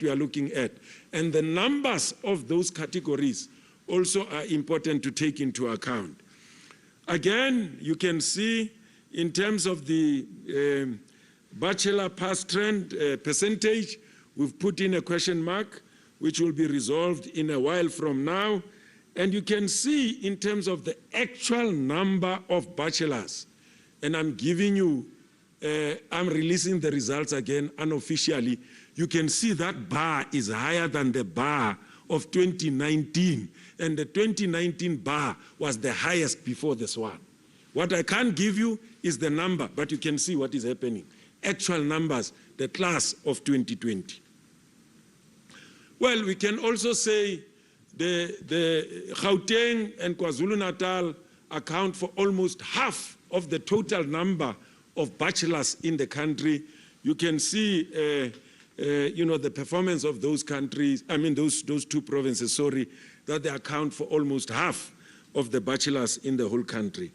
we are looking at. And the numbers of those categories also are important to take into account. Again, you can see in terms of the bachelor pass trend percentage, we've put in a question mark, which will be resolved in a while from now. And you can see in terms of the actual number of bachelors, and I'm giving you, I'm releasing the results again unofficially. You can see that bar is higher than the bar of 2019, and the 2019 bar was the highest before this one. What I can't give you is the number, but you can see what is happening. Actual numbers, the class of 2020. Well, we can also say the Gauteng and KwaZulu-Natal account for almost half of the total number of bachelors in the country. You can see, the performance of those countries, those two provinces, that they account for almost half of the bachelors in the whole country.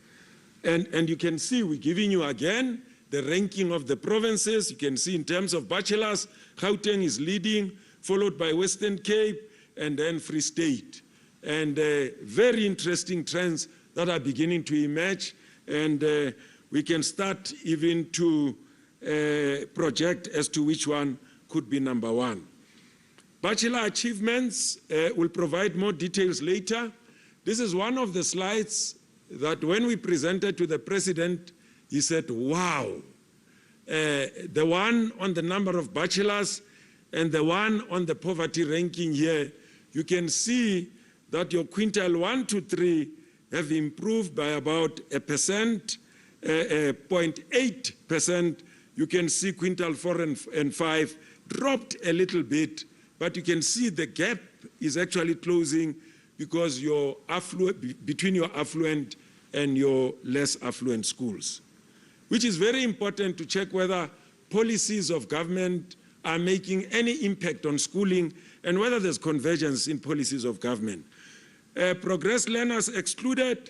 And you can see, we're giving you again the ranking of the provinces. You can see in terms of bachelors, Gauteng is leading, followed by Western Cape, and then Free State. And very interesting trends that are beginning to emerge, and we can start even to project as to which one could be number one. Bachelor achievements, will provide more details later. This is one of the slides that when we presented to the president, he said, wow, the one on the number of bachelors and the one on the poverty ranking here, you can see that your quintile 1 to 3 have improved by about 0.8%. You can see quintile 4 and 5 dropped a little bit, but you can see the gap is actually closing because your between your affluent and your less affluent schools, which is very important to check whether policies of government are making any impact on schooling and whether there's convergence in policies of government. Progress learners excluded.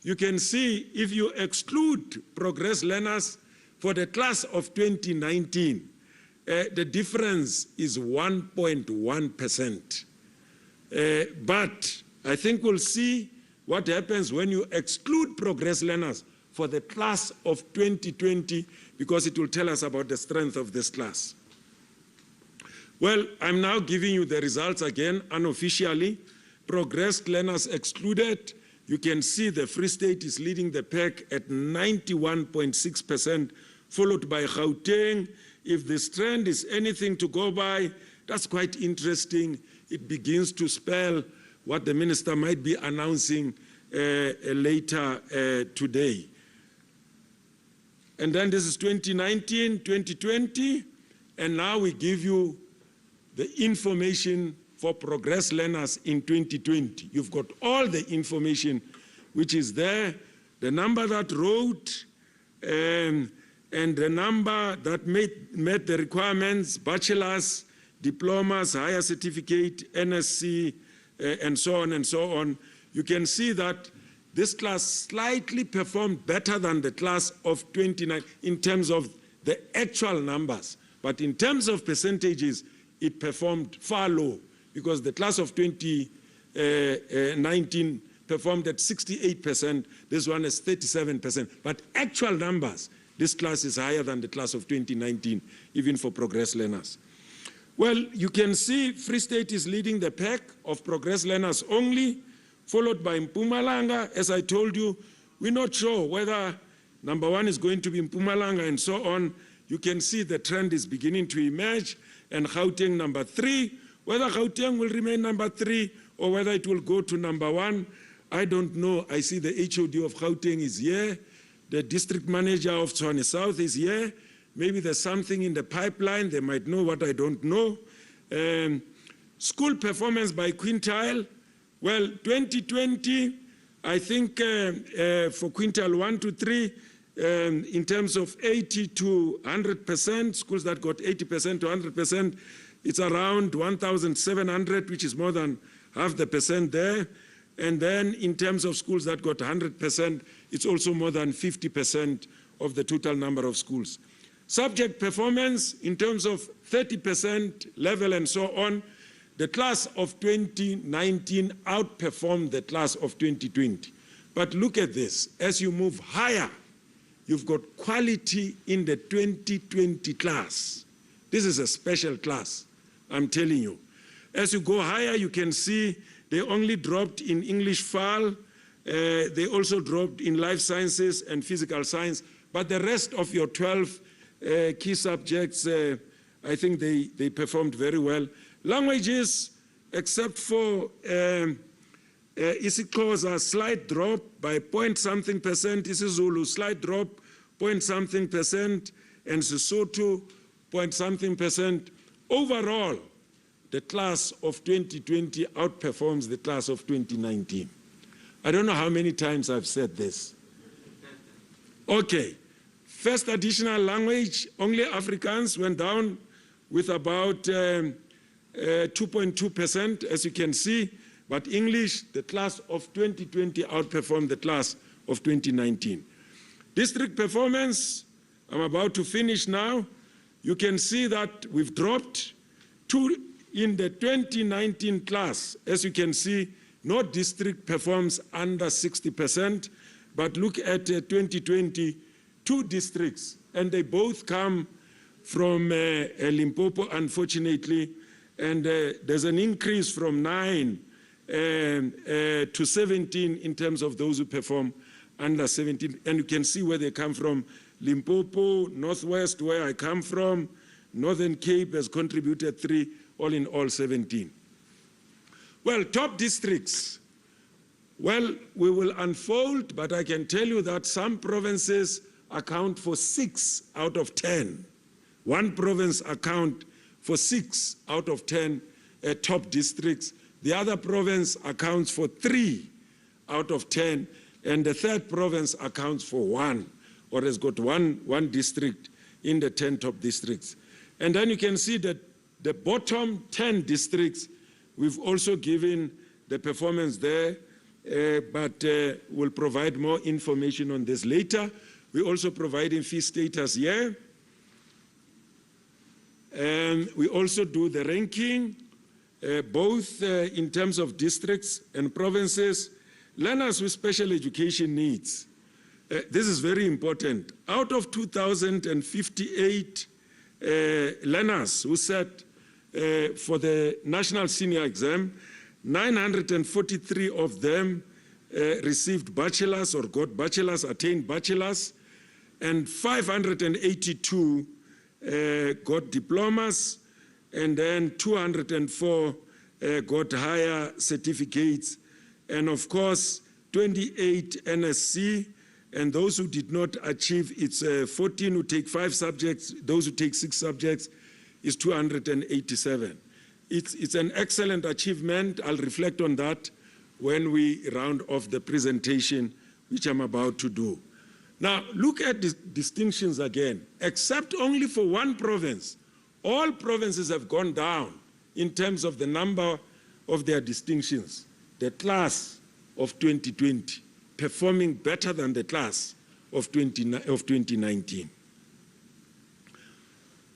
You can see if you exclude progress learners for the class of 2019, the difference is 1.1%. But I think we'll see what happens when you exclude progress learners for the class of 2020, because it will tell us about the strength of this class. Well, I'm now giving you the results again unofficially. Progressed learners excluded. You can see the Free State is leading the pack at 91.6%, followed by Gauteng. If this trend is anything to go by, that's quite interesting. It begins to spell what the minister might be announcing later today. And then this is 2019, 2020, and now we give you the information for progress learners in 2020. You've got all the information which is there, the number that wrote, and the number that met the requirements, bachelors, diplomas, higher certificate, NSC, and so on and so on. You can see that this class slightly performed better than the class of 29 in terms of the actual numbers. But in terms of percentages, it performed far low, because the class of 2019 performed at 68%, this one is 37%. But actual numbers, this class is higher than the class of 2019, even for progress learners. Well, you can see Free State is leading the pack of progress learners only, followed by Mpumalanga. As I told you, we're not sure whether number one is going to be Mpumalanga and so on. You can see the trend is beginning to emerge, and Gauteng number 3. Whether Gauteng will remain number 3 or whether it will go to number 1, I don't know. I see the HOD of Gauteng is here. The district manager of Tshwane South is here. Maybe there's something in the pipeline. They might know what I don't know. School performance by quintile. Well, 2020, I think for quintile 1 to 3, in terms of 80 to 100%, schools that got 80% to 100%, it's around 1,700, which is more than half the percent there. And then in terms of schools that got 100%, it's also more than 50% of the total number of schools. Subject performance in terms of 30% level and so on, the class of 2019 outperformed the class of 2020. But look at this, as you move higher, you've got quality in the 2020 class. This is a special class, I'm telling you. As you go higher, you can see they only dropped in English FAL, they also dropped in life sciences and physical science, but the rest of your 12 key subjects, I think they performed very well. Languages, except for isiXhosa, slight drop by point-something percent, isiZulu, slight drop, point-something percent, and Sesotho, point-something percent. Overall, the class of 2020 outperforms the class of 2019. I don't know how many times I've said this. Okay, first additional language, only Afrikaans went down with about 2.2%, as you can see, but English, the class of 2020 outperformed the class of 2019. District performance, I'm about to finish now. You can see that we've dropped in the 2019 class. As you can see, no district performs under 60%, but look at 2020, 2 districts, and they both come from Limpopo, unfortunately, and there's an increase from 9 to 17 in terms of those who perform under 17, and you can see where they come from. Limpopo, Northwest, where I come from, Northern Cape has contributed 3, all in all 17. Well, top districts. Well, we will unfold, but I can tell you that some provinces account for 6 out of 10. One province account for 6 out of 10 top districts. The other province accounts for 3 out of 10, and the third province accounts for 1, or has got one district in the 10 top districts. And then you can see that the bottom 10 districts, we've also given the performance there, but we'll provide more information on this later. We're also providing fee status here. And we also do the ranking, both in terms of districts and provinces. Learners with special education needs. This is very important. Out of 2,058 learners who sat for the national senior exam, 943 of them received bachelor's or got bachelor's, attained bachelor's, and 582 got diplomas, and then 204 got higher certificates, and of course 28 NSC, and those who did not achieve, it's 14 who take 5 subjects, those who take 6 subjects is 287. It's an excellent achievement. I'll reflect on that when we round off the presentation, which I'm about to do. Now, look at the distinctions again. Except only for one province, all provinces have gone down in terms of the number of their distinctions. The class of 2020 performing better than the class of 2019.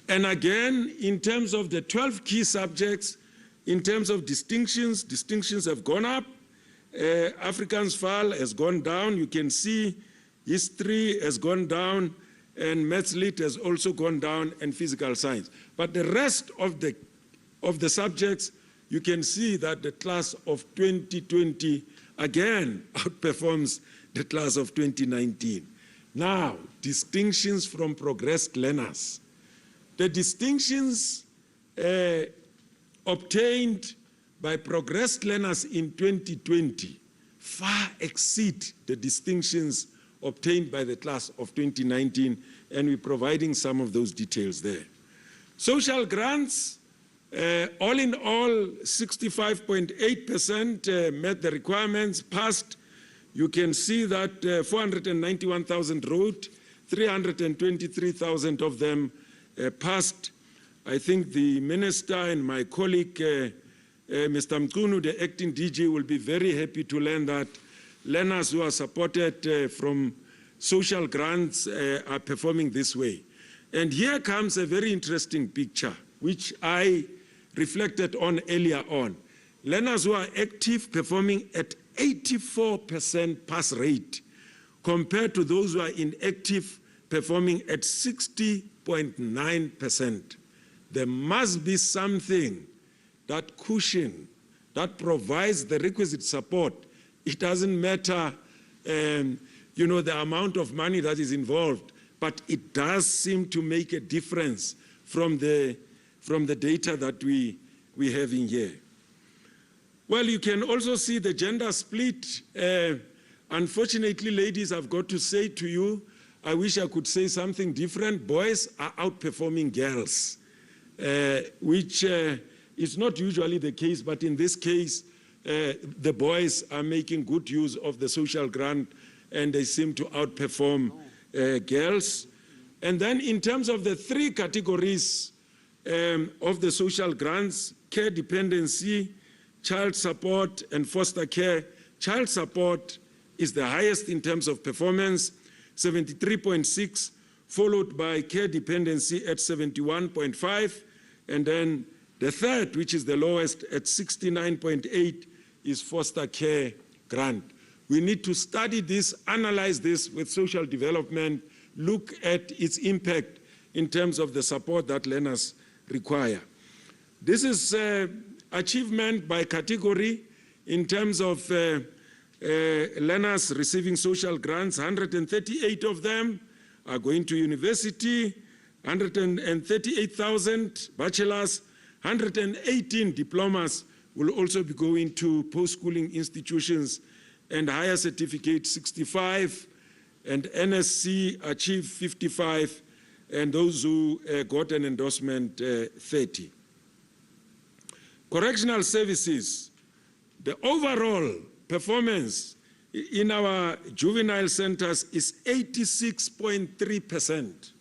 And again, in terms of the 12 key subjects, in terms of distinctions have gone up. Afrikaans FAL has gone down. You can see history has gone down, and Maths Lit has also gone down, and physical science. But the rest of the subjects, you can see that the class of 2020 again outperforms the class of 2019. Now, distinctions from progressed learners. The distinctions obtained by progressed learners in 2020 far exceed the distinctions obtained by the class of 2019, and we're providing some of those details there. Social grants, all in all, 65.8% met the requirements, passed. You can see that 491,000 wrote, 323,000 of them passed. I think the minister and my colleague, Mr. Mkunu, the acting DG, will be very happy to learn that learners who are supported from social grants are performing this way. And here comes a very interesting picture, which I reflected on earlier on. Learners who are active performing at 84% pass rate compared to those who are inactive performing at 60.9%. There must be something that cushion, that provides the requisite support. It doesn't matter, the amount of money that is involved, but it does seem to make a difference from the data that we have in here. Well, you can also see the gender split. Unfortunately, ladies, I've got to say to you, I wish I could say something different. Boys are outperforming girls, which is not usually the case, but in this case, the boys are making good use of the social grant, and they seem to outperform girls. And then in terms of the three categories of the social grants, care dependency, child support, and foster care, child support is the highest in terms of performance, 73.6, followed by care dependency at 71.5, and then the third, which is the lowest at 69.8, is foster care grant. We need to study this, analyze this with social development, look at its impact in terms of the support that learners require. This is achievement by category in terms of learners receiving social grants. 138 of them are going to university, 138,000 bachelors, 118 diplomas will also be going to post-schooling institutions, and higher certificate 65, and NSC achieved 55, and those who got an endorsement 30. Correctional services, the overall performance in our juvenile centers is 86.3%,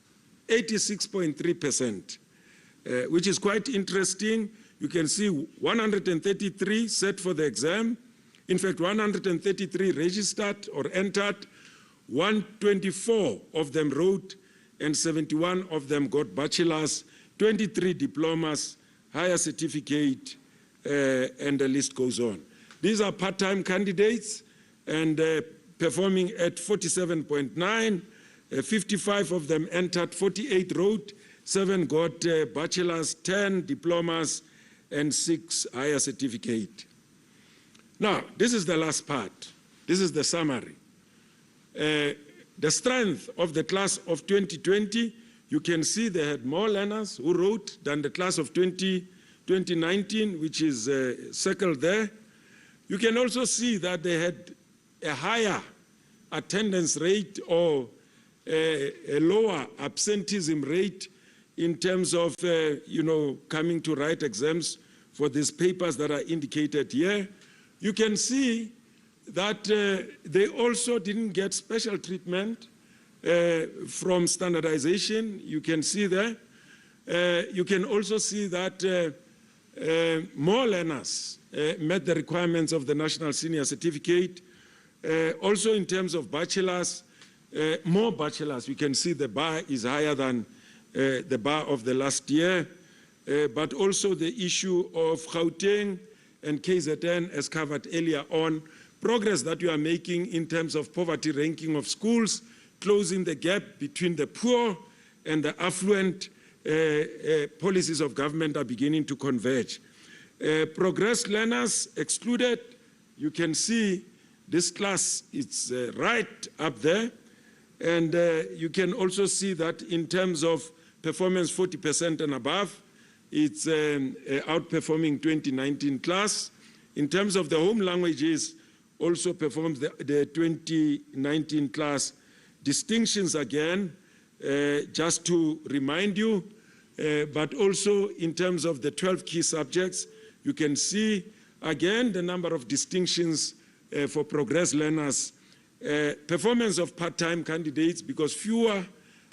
86.3%, which is quite interesting. You can see 133 set for the exam. In fact, 133 registered or entered, 124 of them wrote, and 71 of them got bachelors, 23 diplomas, higher certificate, and the list goes on. These are part-time candidates and performing at 47.9, 55 of them entered, 48 wrote, 7 got bachelors, 10 diplomas, and 6 higher certificate. Now, this is the last part. This is the summary. The strength of the class of 2020, you can see they had more learners who wrote than the class of 2019, which is circled there. You can also see that they had a higher attendance rate or a lower absenteeism rate in terms of, coming to write exams for these papers that are indicated here. You can see that they also didn't get special treatment from standardization. You can see there. You can also see that more learners met the requirements of the National Senior Certificate. Also in terms of bachelors, more bachelors. You can see the bar is higher than the bar of the last year. But also the issue of Gauteng and KZN, as covered earlier on, progress that we are making in terms of poverty ranking of schools, closing the gap between the poor and the affluent. Policies of government are beginning to converge. Progress learners excluded, you can see this class, it's right up there. And you can also see that in terms of performance 40% and above, it's outperforming 2019 class. In terms of the home languages, also performs the 2019 class. Distinctions again, just to remind you, but also in terms of the 12 key subjects, you can see again the number of distinctions for progress learners. Performance of part-time candidates, because fewer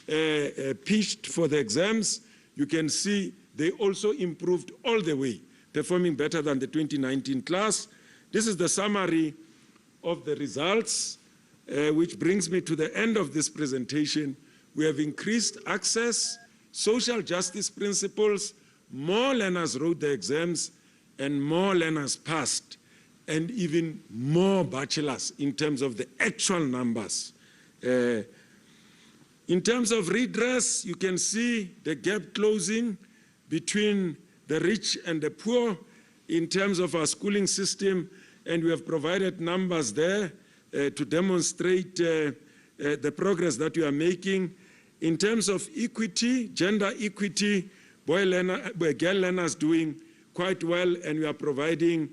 pitched for the exams, you can see they also improved all the way, performing better than the 2019 class. This is the summary of the results, which brings me to the end of this presentation. We have increased access social justice principles, more learners wrote the exams and more learners passed, and even more bachelors in terms of the actual numbers. In terms of redress, you can see the gap closing between the rich and the poor in terms of our schooling system, and we have provided numbers there to demonstrate the progress that we are making. In terms of equity, gender equity, girl learners doing quite well, and we are providing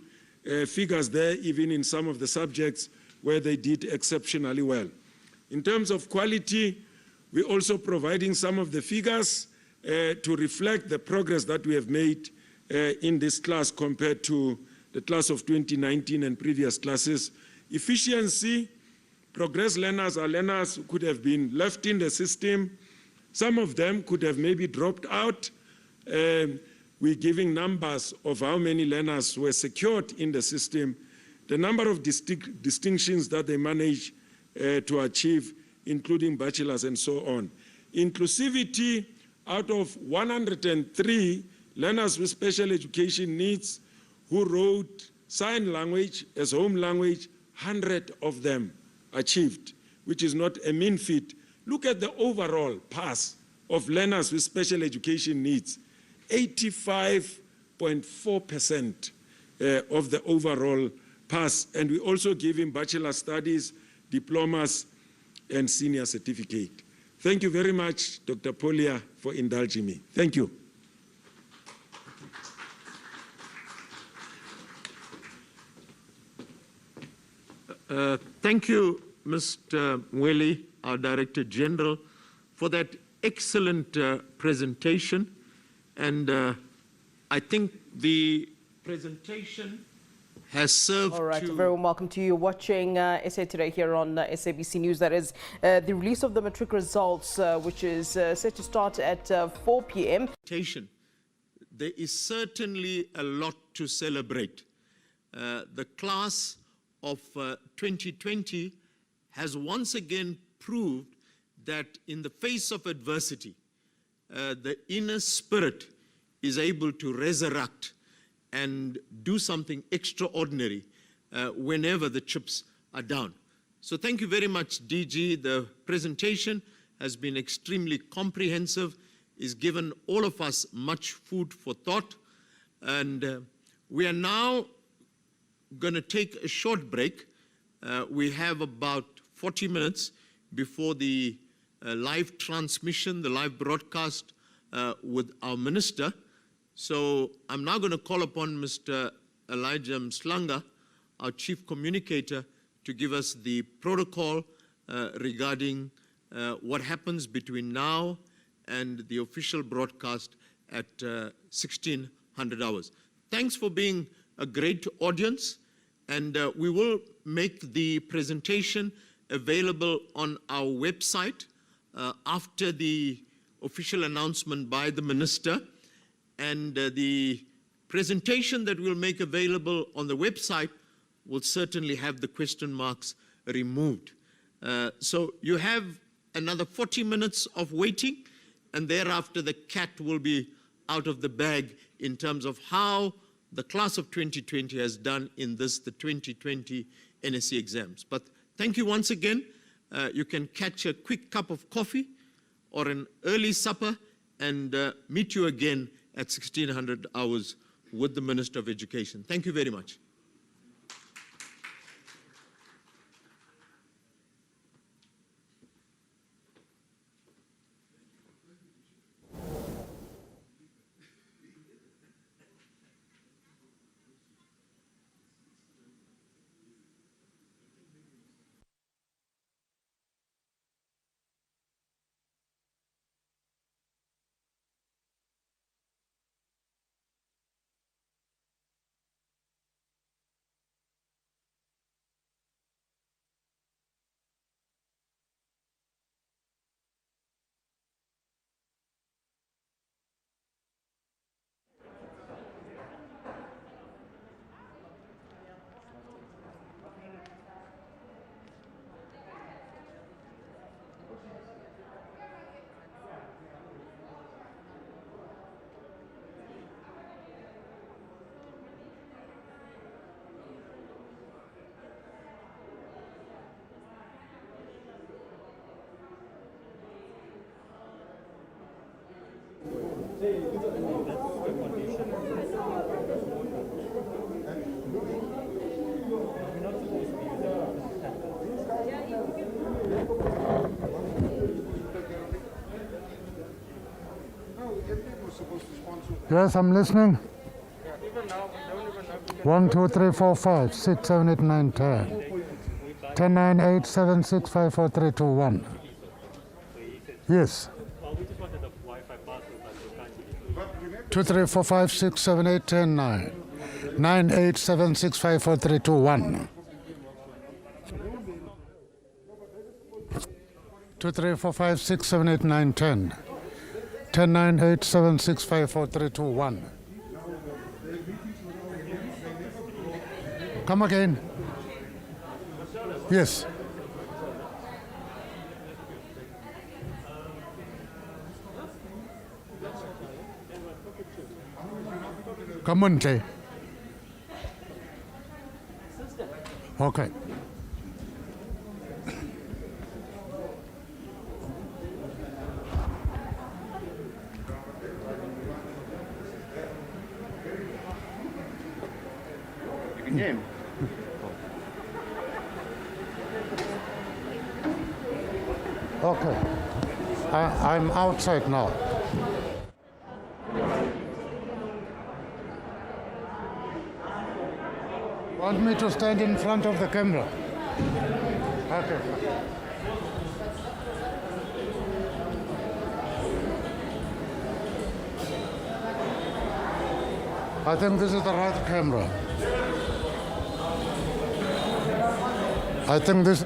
figures there even in some of the subjects where they did exceptionally well. In terms of quality, we're also providing some of the figures to reflect the progress that we have made in this class compared to the class of 2019 and previous classes. Efficiency, progress learners are learners who could have been left in the system. Some of them could have maybe dropped out. We're giving numbers of how many learners were secured in the system, the number of distinctions that they managed to achieve, including bachelors and so on. Inclusivity, out of 103 learners with special education needs who wrote sign language as home language, 100 of them achieved, which is not a mean feat. Look at the overall pass of learners with special education needs, 85.4% of the overall pass. And we also give him bachelor studies, diplomas, and senior certificate. Thank you very much, Dr. Polia, for indulging me. Thank you. Thank you, Mr. Mweli, our Director General, for that excellent presentation. And I think the presentation has served All right, to... a very warm welcome to you watching SA Today here on SABC News. That is the release of the Matric results, which is set to start at 4 p.m. There is certainly a lot to celebrate. The class of 2020 has once again proved that in the face of adversity, the inner spirit is able to resurrect and do something extraordinary whenever the chips are down. So thank you very much, DG. The presentation has been extremely comprehensive, is given all of us much food for thought. And we are now going to take a short break. We have about 40 minutes before the live transmission, the live broadcast with our minister. So I'm now going to call upon Mr. Elijah Mslanga, our chief communicator, to give us the protocol regarding what happens between now and the official broadcast at 1600 hours. Thanks for being a great audience, and we will make the presentation available on our website after the official announcement by the minister. And the presentation that we'll make available on the website will certainly have the question marks removed. So you have another 40 minutes of waiting, and thereafter the cat will be out of the bag in terms of how the class of 2020 has done in the 2020 NSC exams. But thank you once again. You can catch a quick cup of coffee or an early supper and meet you again at 1600 hours with the Minister of Education. Thank you very much. Yes, I'm listening. 1, 2, 3, 4, 5, 6, 7, 8, 9, 10. 10, 9, 8, 7, 6, 5, 4, 3, 2, 1. Yes. 2, 3, 4, 5, 6, 7, 8, 10, 9. 9, 8, 7, 6, 5, 4, 3, 2, 1. 2, 3, 4, 5, 6, 7, 8, 9, 10. 10, 9, 8, 7, 6, 5, 4, 3, 2, 1. Come again. Yes. Come on, Jay. Okay. Okay. I'm outside now. Want me to stand in front of the camera? Okay. I think this is the right camera. I think this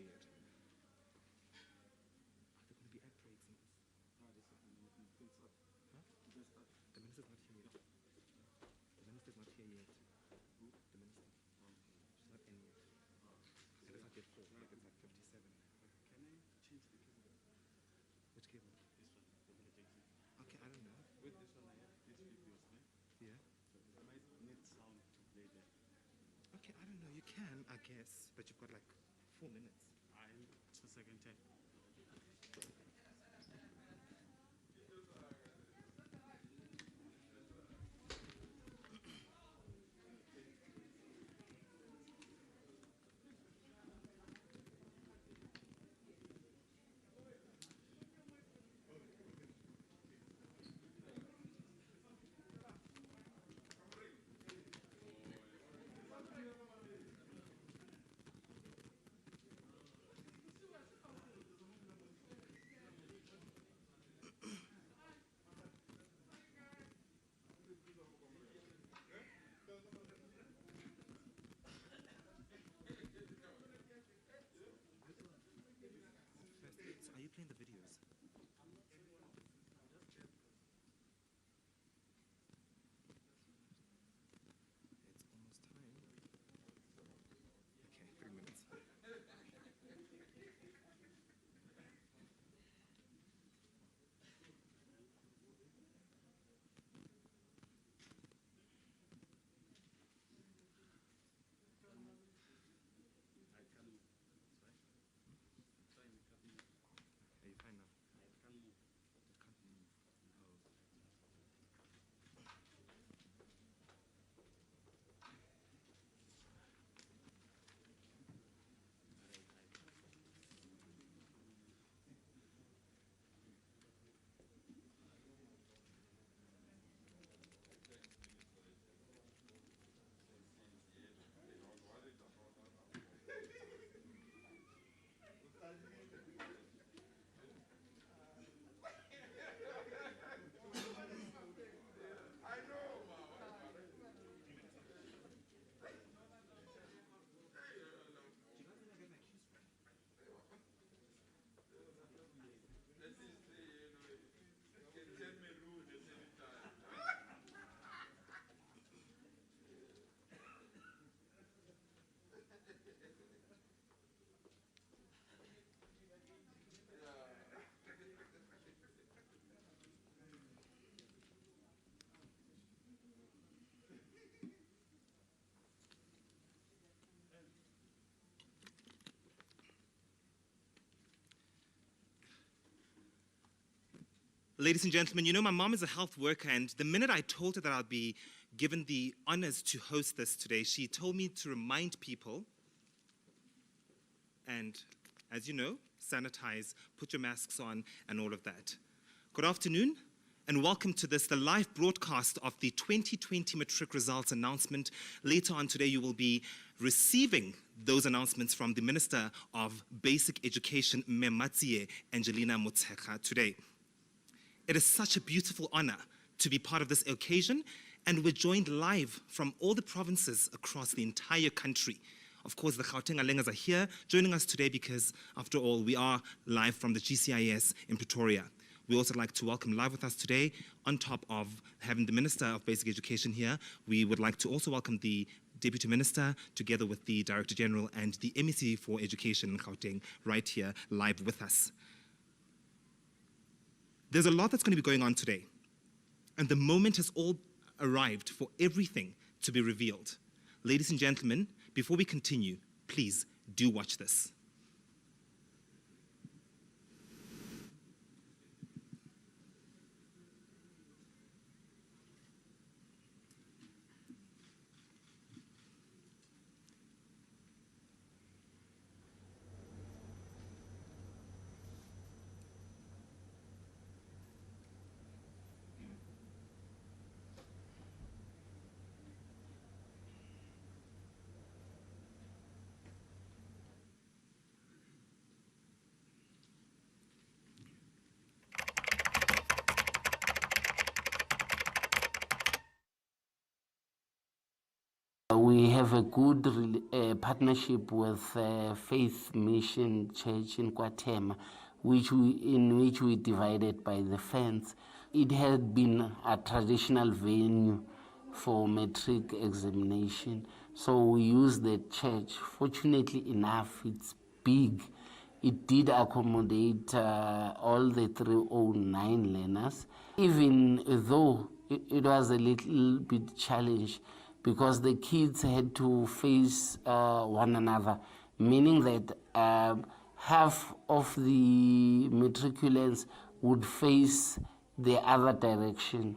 weird. Are there going to be ad breaks in this? Huh? The minister's not here yet. The minister's not here yet. Who? The minister. She's not in yet. And it's not yet 4, like it's like 57. Can I change the cable? Which cable? This one, the emergency. Okay, I don't know. With this one, I have these videos, right? Yeah. So it might need sound to play there. Okay, I don't know. You can, I guess, but you've got like 4 minutes. It's the second time. So are you playing the videos? It's almost time. Okay, 3 minutes. I can move. Sorry? Sorry, I can't move. Are you fine now? I can move. You can't move. Oh. Ladies and gentlemen, you know, my mom is a health worker, and the minute I told her that I'd be given the honors to host this today, she told me to remind people, and as you know, sanitize, put your masks on, and all of that. Good afternoon, and welcome to this, the live broadcast of the 2020 Matric results announcement. Later on today, you will be receiving those announcements from the Minister of Basic Education, Matsie Angelina Motshekga, today. It is such a beautiful honor to be part of this occasion, and we're joined live from all the provinces across the entire country. Of course, the Gauteng Alengas are here joining us today because, after all, we are live from the GCIS in Pretoria. We also like to welcome live with us today, on top of having the Minister of Basic Education here, we would like to also welcome the Deputy Minister, together with the Director General and the MEC for Education in Gauteng, right here live with us. There's a lot that's going to be going on today, and the moment has all arrived for everything to be revealed. Ladies and gentlemen, before we continue, please do watch this. have a good partnership with Faith Mission Church in KwaThema, in which we divided by the fence. It had been a traditional venue for matric examination, so we used the church. Fortunately enough, it's big. It did accommodate all the 309 learners, even though it was a little bit challenged because the kids had to face one another, meaning that half of the matriculants would face the other direction,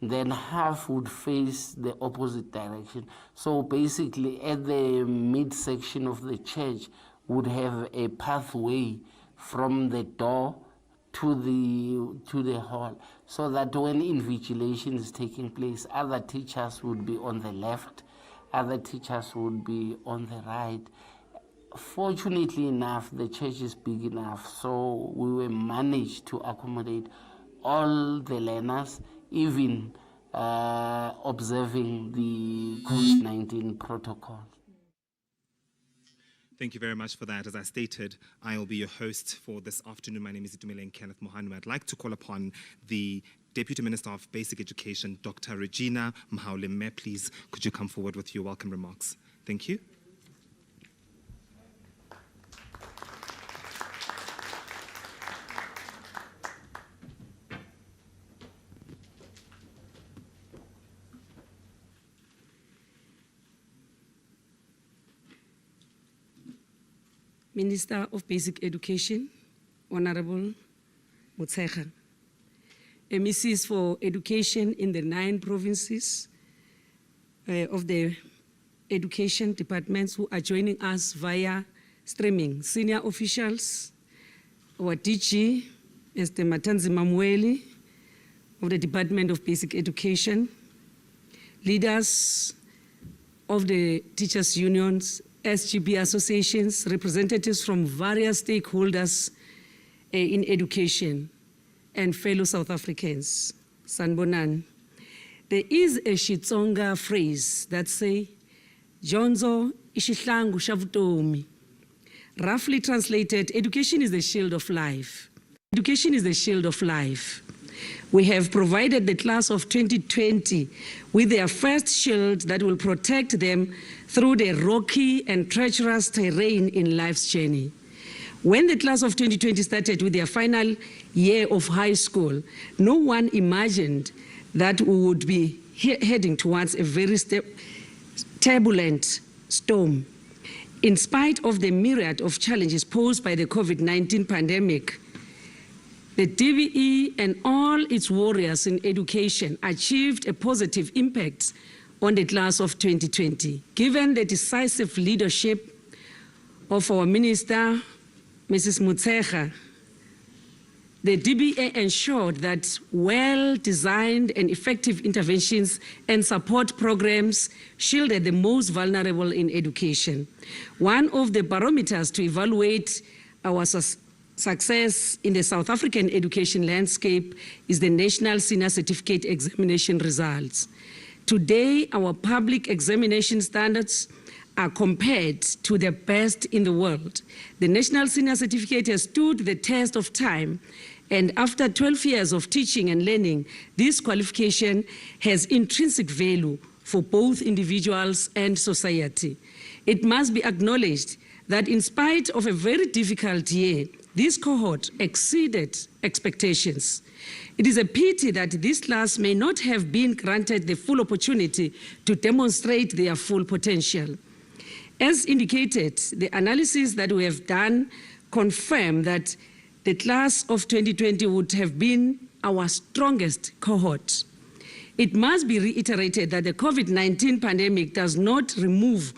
then half would face the opposite direction. So basically at the midsection of the church would have a pathway from the door to the hall, so that when invigilation is taking place, other teachers would be on the left, other teachers would be on the right. Fortunately enough, the church is big enough, so we were managed to accommodate all the learners, even observing the COVID-19 protocol. Thank you very much for that. As I stated, I will be your host for this afternoon. My name is Itumeleng Kenneth Mohanu. I'd like to call upon the Deputy Minister of Basic Education, Dr. Regina Mhauleme. Please, could you come forward with your welcome remarks? Thank you. Minister of Basic Education, Honorable Motshekga, MECs for Education in the 9 provinces of the education departments who are joining us via streaming, senior officials, our DG, Mr. Matanzima Mweli of the Department of Basic Education, leaders of the teachers' unions, SGB associations, representatives from various stakeholders in education, and fellow South Africans. Sanbonan. There is a Xitsonga phrase that says, Jonzo ishihlangu shavutomi. Roughly translated, education is the shield of life. Education is the shield of life. We have provided the class of 2020 with their first shield that will protect them through the rocky and treacherous terrain in life's journey. When the class of 2020 started with their final year of high school, no one imagined that we would be heading towards a very turbulent storm. In spite of the myriad of challenges posed by the COVID-19 pandemic, the DBE and all its warriors in education achieved a positive impact on the class of 2020. Given the decisive leadership of our Minister, Mrs. Motshekga, the DBA ensured that well-designed and effective interventions and support programs shielded the most vulnerable in education. One of the barometers to evaluate our success in the South African education landscape is the National Senior Certificate Examination results. Today, our public examination standards are compared to the best in the world. The National Senior Certificate has stood the test of time, and after 12 years of teaching and learning, this qualification has intrinsic value for both individuals and society. It must be acknowledged that in spite of a very difficult year, this cohort exceeded expectations. It is a pity that this class may not have been granted the full opportunity to demonstrate their full potential. As indicated, the analysis that we have done confirm that the class of 2020 would have been our strongest cohort. It must be reiterated that the COVID-19 pandemic does not remove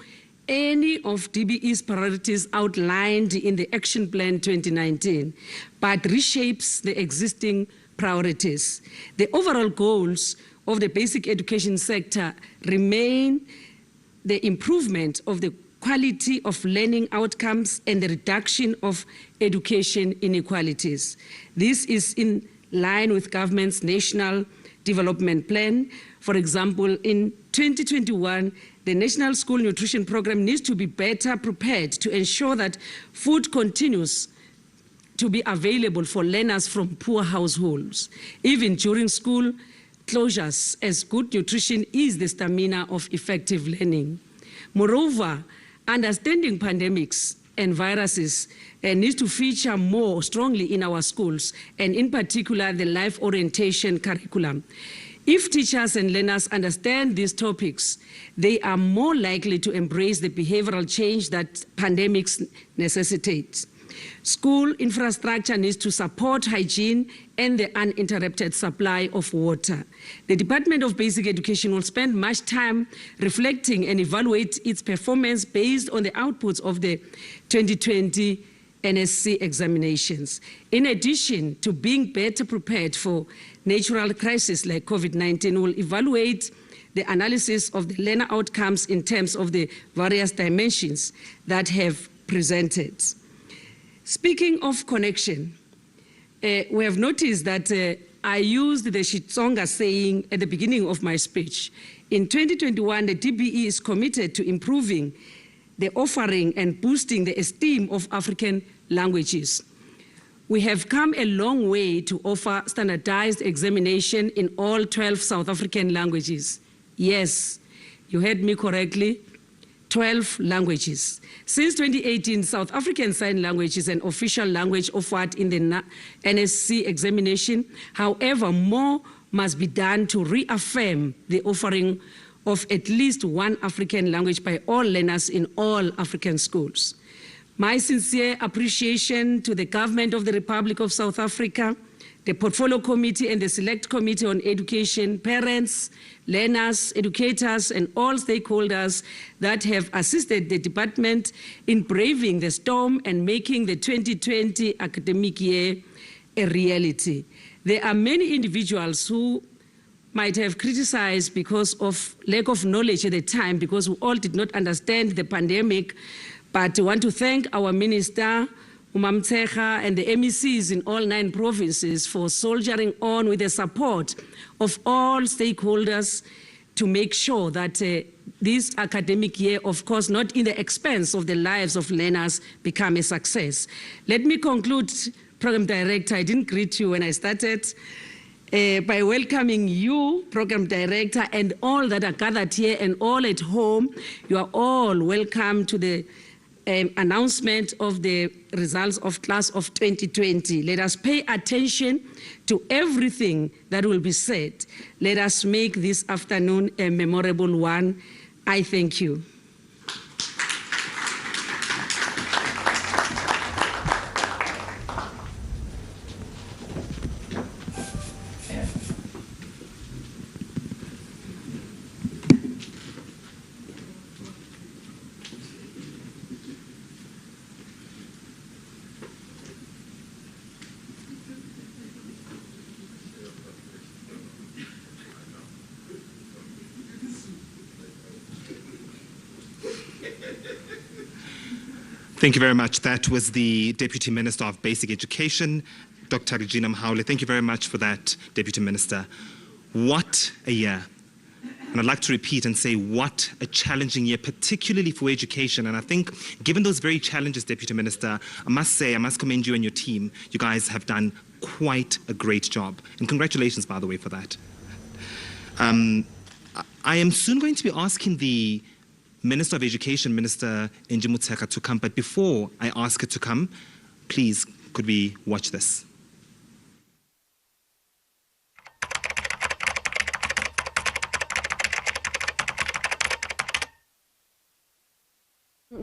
any of DBE's priorities outlined in the Action Plan 2019, but reshapes the existing priorities. The overall goals of the basic education sector remain the improvement of the quality of learning outcomes and the reduction of education inequalities. This is in line with government's national Development Plan. For example, in 2021, the National School Nutrition Program needs to be better prepared to ensure that food continues to be available for learners from poor households, even during school closures, as good nutrition is the stamina of effective learning. Moreover, understanding pandemics and viruses needs to feature more strongly in our schools, and in particular, the life orientation curriculum. If teachers and learners understand these topics, they are more likely to embrace the behavioral change that pandemics necessitate. School infrastructure needs to support hygiene and the uninterrupted supply of water. The Department of Basic Education will spend much time reflecting and evaluate its performance based on the outputs of the 2020 NSC examinations. In addition to being better prepared for natural crises like COVID-19, will evaluate the analysis of the learner outcomes in terms of the various dimensions that have presented. Speaking of connection, we have noticed that I used the Xitsonga saying at the beginning of my speech. In 2021, the DBE is committed to improving the offering and boosting the esteem of African languages. We have come a long way to offer standardized examination in all 12 South African languages. Yes, you heard me correctly, 12 languages. Since 2018, South African Sign Language is an official language offered in the NSC examination. However, more must be done to reaffirm the offering of at least one African language by all learners in all African schools. My sincere appreciation to the Government of the Republic of South Africa, the Portfolio Committee and the Select Committee on Education, parents, learners, educators, and all stakeholders that have assisted the department in braving the storm and making the 2020 academic year a reality. There are many individuals who might have criticized because of lack of knowledge at the time, because we all did not understand the pandemic, but I want to thank our Minister, Umamtsecha, and the MECs in all 9 provinces for soldiering on with the support of all stakeholders to make sure that this academic year, of course, not in the expense of the lives of learners, become a success. Let me conclude, Program Director, I didn't greet you when I started, by welcoming you, Program Director, and all that are gathered here and all at home. You are all welcome to the announcement of the results of class of 2020. Let us pay attention to everything that will be said. Let us make this afternoon a memorable one. I thank you. Thank you very much. That was the Deputy Minister of Basic Education, Dr. Regina Mhaule. Thank you very much for that, Deputy Minister. What a year. And I'd like to repeat and say what a challenging year, particularly for education. And I think given those very challenges, Deputy Minister, I must say, I must commend you and your team. You guys have done quite a great job. And congratulations, by the way, for that. I am soon going to be asking the Minister of Education, Minister Njimuteka, to come. But before I ask her to come, please, could we watch this?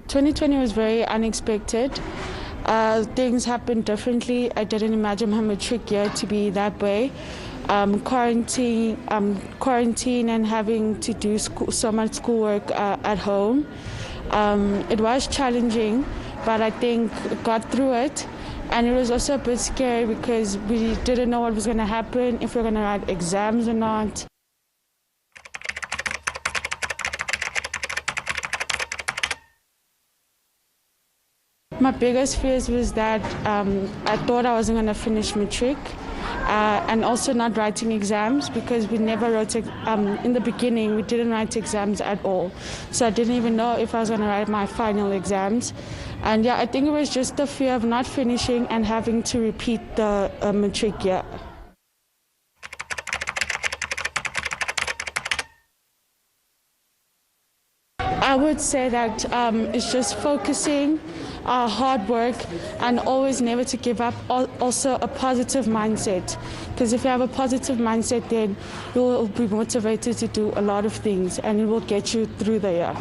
"2020 was very unexpected. Things happened differently. I didn't imagine my matric year to be that way. Quarantine and having to do so much schoolwork at home. It was challenging, but I think got through it. And it was also a bit scary because we didn't know what was going to happen, if we were going to write exams or not. My biggest fears was that I thought I wasn't going to finish matric. and also not writing exams, because we never wrote, in the beginning, we didn't write exams at all. So I didn't even know if I was going to write my final exams. And yeah, I think it was just the fear of not finishing and having to repeat the matric year. I would say that it's just focusing, hard work, and always never to give up. Also a positive mindset, because if you have a positive mindset, then you'll be motivated to do a lot of things, and it will get you through the year.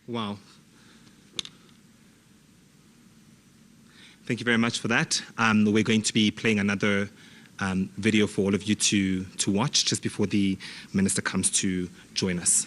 Wow. Thank you very much for that. We're going to be playing another video for all of you to watch just before the minister comes to join us.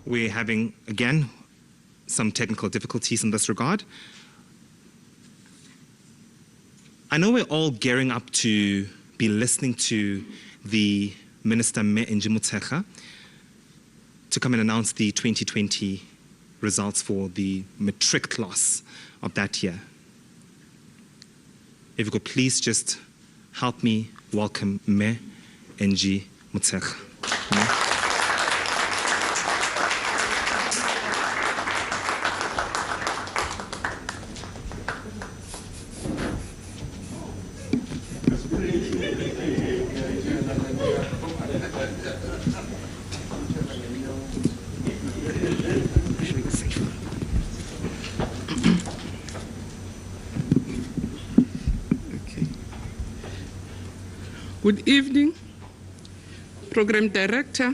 We're having, again, some technical difficulties in this regard. I know we're all gearing up to be listening to the Minister Me-Angie Motshekga to come and announce the 2020 results for the matric class of that year. If you could please just help me welcome Me-Angie Motshekga. Good evening, Program Director,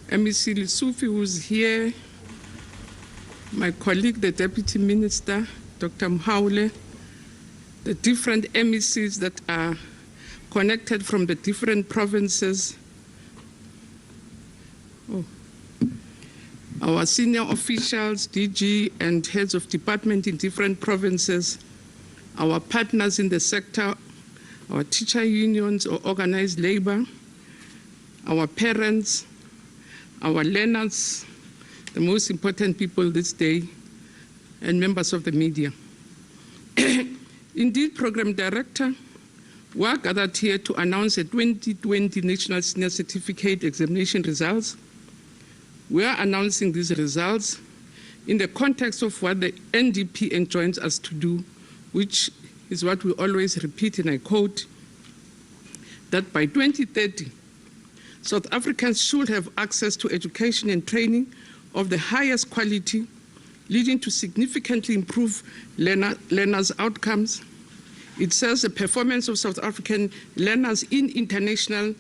MEC Lissufi, who's here, my colleague, the Deputy Minister, Dr. Mhaule, the different MECs that are connected from the different provinces, our senior officials, DG, and heads of department in different provinces, our partners in the sector, our teacher unions or organized labor, our parents, our learners, the most important people this day, and members of the media. Indeed, Program Director, we are gathered here to announce the 2020 National Senior Certificate Examination results. We are announcing these results in the context of what the NDP enjoins us to do, which is what we always repeat, and I quote, that by 2030, South Africans should have access to education and training of the highest quality, leading to significantly improved learners' outcomes. It says the performance of South African learners in international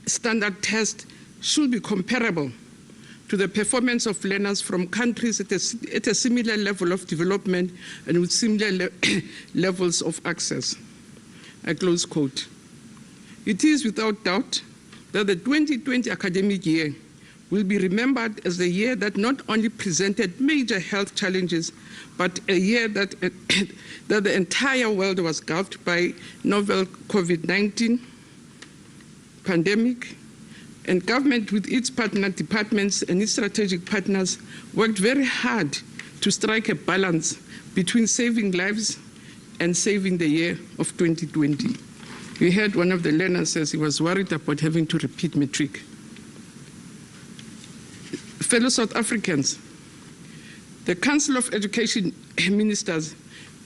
standard tests should be comparable to the performance of learners from countries at a similar level of development and with similar levels of access. A close quote. It is without doubt that the 2020 academic year will be remembered as the year that not only presented major health challenges, but a year that, that the entire world was engulfed by novel COVID-19 pandemic, and government with its partner departments and its strategic partners worked very hard to strike a balance between saving lives and saving the year of 2020. We heard one of the learners says he was worried about having to repeat matric. Fellow South Africans, the Council of Education Ministers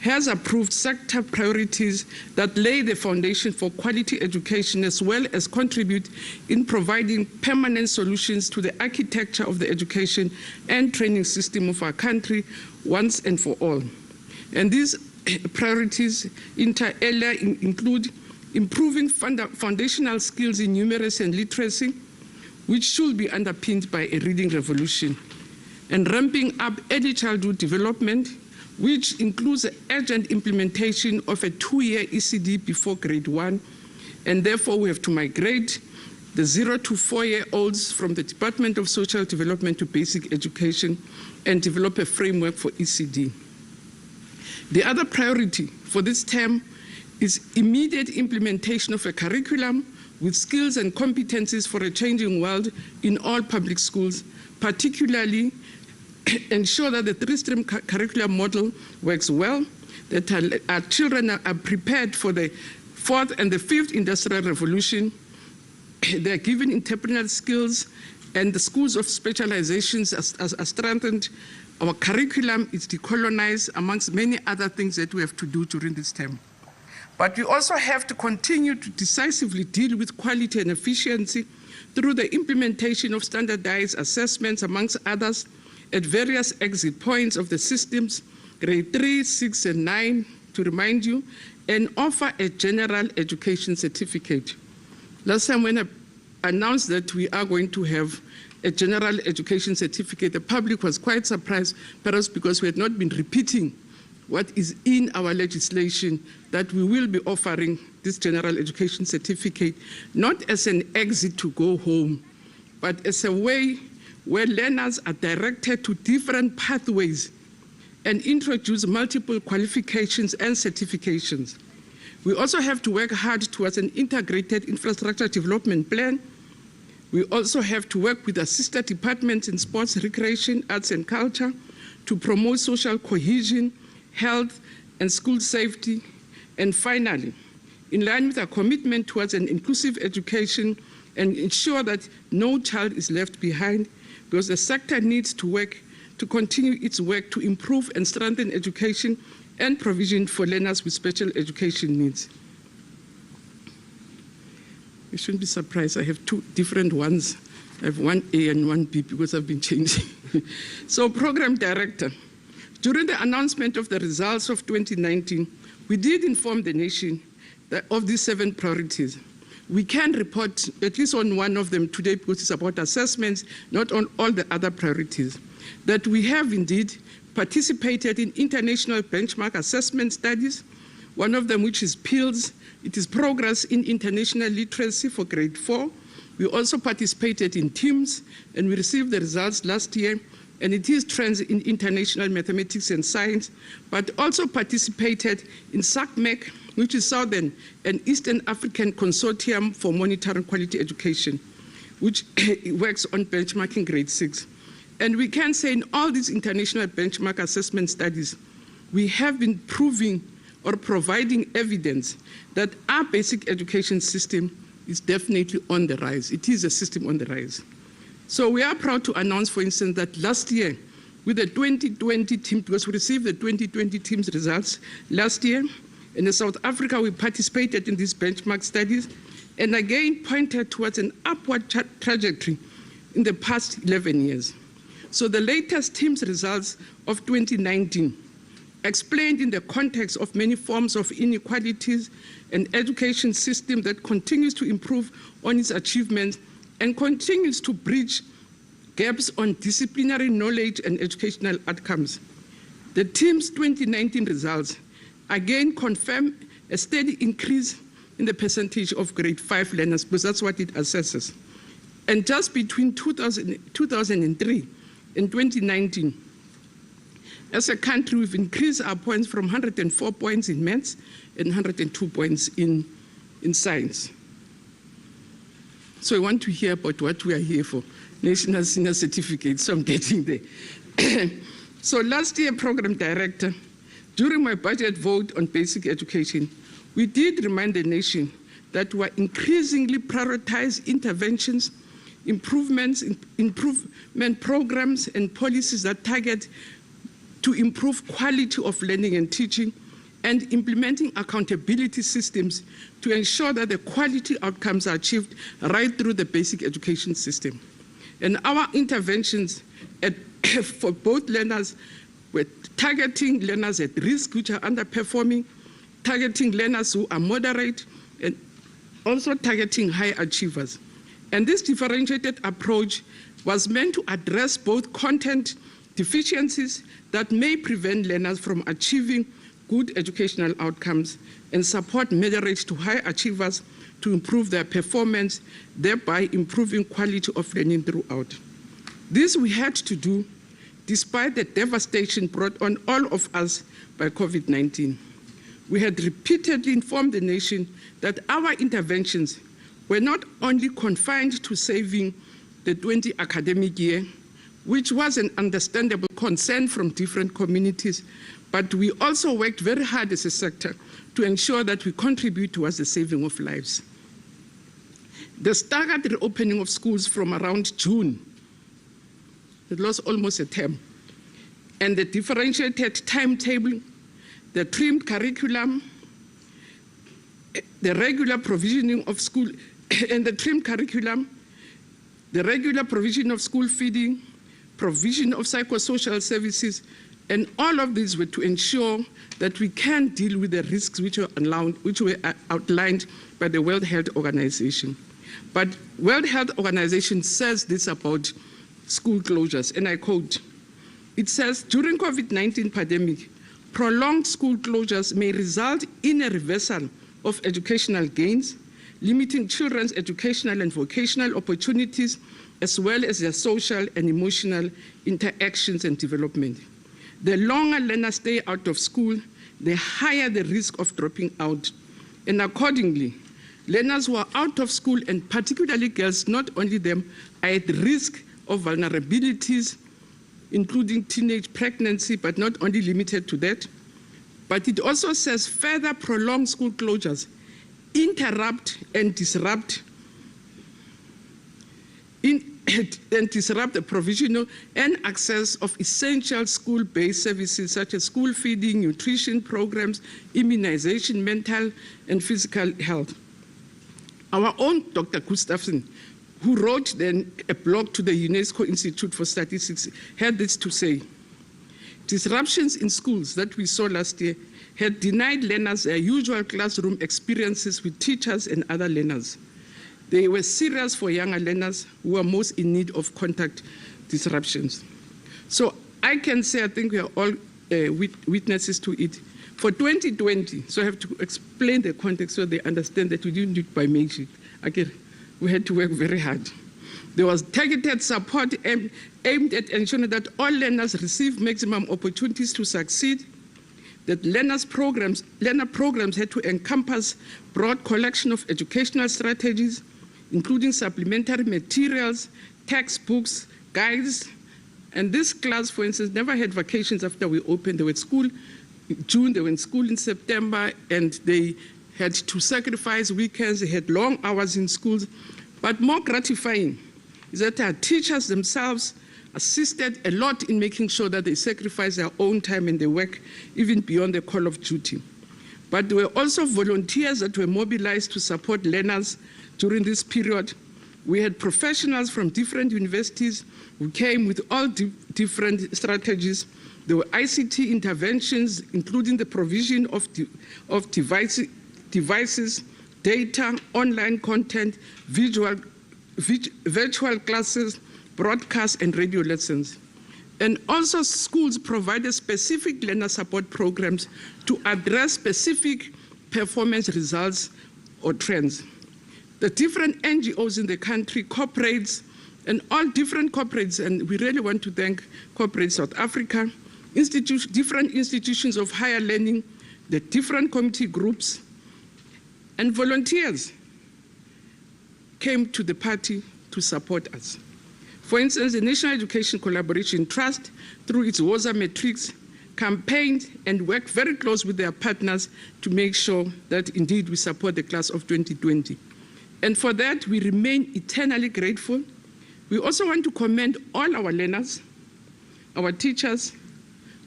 has approved sector priorities that lay the foundation for quality education, as well as contribute in providing permanent solutions to the architecture of the education and training system of our country once and for all. And these priorities inter alia include improving foundational skills in numeracy and literacy, which should be underpinned by a reading revolution. and ramping up early childhood development, which includes the urgent implementation of a 2-year ECD before grade 1, and therefore we have to migrate the 0 to 4-year-olds from the Department of Social Development to basic education and develop a framework for ECD. The other priority for this term is immediate implementation of a curriculum with skills and competencies for a changing world in all public schools, particularly ensure that the 3-stream curriculum model works well, that our children are prepared for the 4th and the 5th industrial revolution. They are given entrepreneurial skills, and the schools of specializations are strengthened. Our curriculum is decolonized, amongst many other things that we have to do during this term. But we also have to continue to decisively deal with quality and efficiency through the implementation of standardized assessments, amongst others, at various exit points of the systems, grade 3, 6, and 9, to remind you, and offer a general education certificate. Last time when I announced that we are going to have a general education certificate, the public was quite surprised, perhaps because we had not been repeating what is in our legislation, that we will be offering this general education certificate, not as an exit to go home, but as a way where learners are directed to different pathways and introduce multiple qualifications and certifications. We also have to work hard towards an integrated infrastructure development plan. We also have to work with the sister departments in sports, recreation, arts, and culture to promote social cohesion, health, and school safety. And finally, in line with our commitment towards an inclusive education and ensure that no child is left behind, because the sector needs to work to continue its work to improve and strengthen education and provision for learners with special education needs. You shouldn't be surprised, I have 2 different ones. I have 1A and 1B because I've been changing. So, Program Director, during the announcement of the results of 2019, we did inform the nation that of these 7 priorities. We can report at least on one of them today because it's about assessments, not on all the other priorities, that we have indeed participated in international benchmark assessment studies, one of them which is PILS. It is Progress in International Literacy for grade 4. We also participated in TIMS, and we received the results last year, and it is Trends in International Mathematics and Science, but also participated in SACMEC, which is Southern and Eastern African Consortium for Monitoring Quality Education, which works on benchmarking grade 6. And we can say in all these international benchmark assessment studies, we have been proving or providing evidence that our basic education system is definitely on the rise. It is a system on the rise. So we are proud to announce, for instance, that last year, with the 2020 team, because we received the 2020 team's results last year, and in South Africa, we participated in these benchmark studies, and again pointed towards an upward trajectory in the past 11 years. So the latest team's results of 2019 explained in the context of many forms of inequalities, an education system that continues to improve on its achievements and continues to bridge gaps on disciplinary knowledge and educational outcomes. The team's 2019 results again confirm a steady increase in the percentage of grade 5 learners, because that's what it assesses. And just between 2003 and 2019, as a country, we've increased our points from 104 points in maths and 102 points in science. So I want to hear about what we are here for, National Senior Certificate, so I'm getting there. So last year, Program Director, during my budget vote on basic education, we did remind the nation that we are increasingly prioritize interventions, improvement programs and policies that target to improve quality of learning and teaching, and implementing accountability systems to ensure that the quality outcomes are achieved right through the basic education system. And our interventions for both learners were targeting learners at risk, which are underperforming, targeting learners who are moderate, and also targeting high achievers. And this differentiated approach was meant to address both content deficiencies that may prevent learners from achieving good educational outcomes and support moderate to high achievers to improve their performance, thereby improving quality of learning throughout. This we had to do despite the devastation brought on all of us by COVID-19. We had repeatedly informed the nation that our interventions were not only confined to saving the 20 academic year, which was an understandable concern from different communities, but we also worked very hard as a sector to ensure that we contribute towards the saving of lives. The staggered reopening of schools from around June, it lost almost a term, and the differentiated timetable, the trimmed curriculum, the regular provisioning of school, and the trimmed curriculum, the regular provision of school feeding, provision of psychosocial services, and all of these were to ensure that we can deal with the risks which were outlined by the World Health Organization. But World Health Organization says this about school closures, and I quote, it says, during COVID-19 pandemic, prolonged school closures may result in a reversal of educational gains, limiting children's educational and vocational opportunities, as well as their social and emotional interactions and development. The longer learners stay out of school, the higher the risk of dropping out. And accordingly, learners who are out of school, and particularly girls, not only them, are at risk of vulnerabilities, including teenage pregnancy, but not only limited to that. But it also says further prolonged school closures interrupt and disrupt the provisional and access of essential school-based services such as school feeding, nutrition programs, immunization, mental and physical health. Our own Dr. Gustafsson, who wrote then a blog to the UNESCO Institute for Statistics, had this to say: disruptions in schools that we saw last year had denied learners their usual classroom experiences with teachers and other learners. They were serious for younger learners who were most in need of contact disruptions. So I can say, I think we are all witnesses to it. For 2020, so I have to explain the context so they understand that we didn't do it by magic. Again, we had to work very hard. There was targeted support aimed at ensuring that all learners receive maximum opportunities to succeed, that learner programs had to encompass broad collection of educational strategies, including supplementary materials, textbooks, guides. And this class, for instance, never had vacations after we opened. They were at school in June, they were in school in September, and they had to sacrifice weekends, they had long hours in schools. But more gratifying is that our teachers themselves assisted a lot in making sure that they sacrifice their own time and their work even beyond the call of duty. But there were also volunteers that were mobilized to support learners during this period. We had professionals from different universities who came with all different strategies. There were ICT interventions, including the provision of devices, data, online content, virtual classes, broadcast and radio lessons. And also schools provided specific learner support programs to address specific performance results or trends. The different NGOs in the country, corporates, and all different corporates, and we really want to thank Corporate South Africa, different institutions of higher learning, the different committee groups, and volunteers came to the party to support us. For instance, the National Education Collaboration Trust, through its WOZA Matric, campaigned and worked very close with their partners to make sure that indeed we support the class of 2020. And for that, we remain eternally grateful. We also want to commend all our learners, our teachers,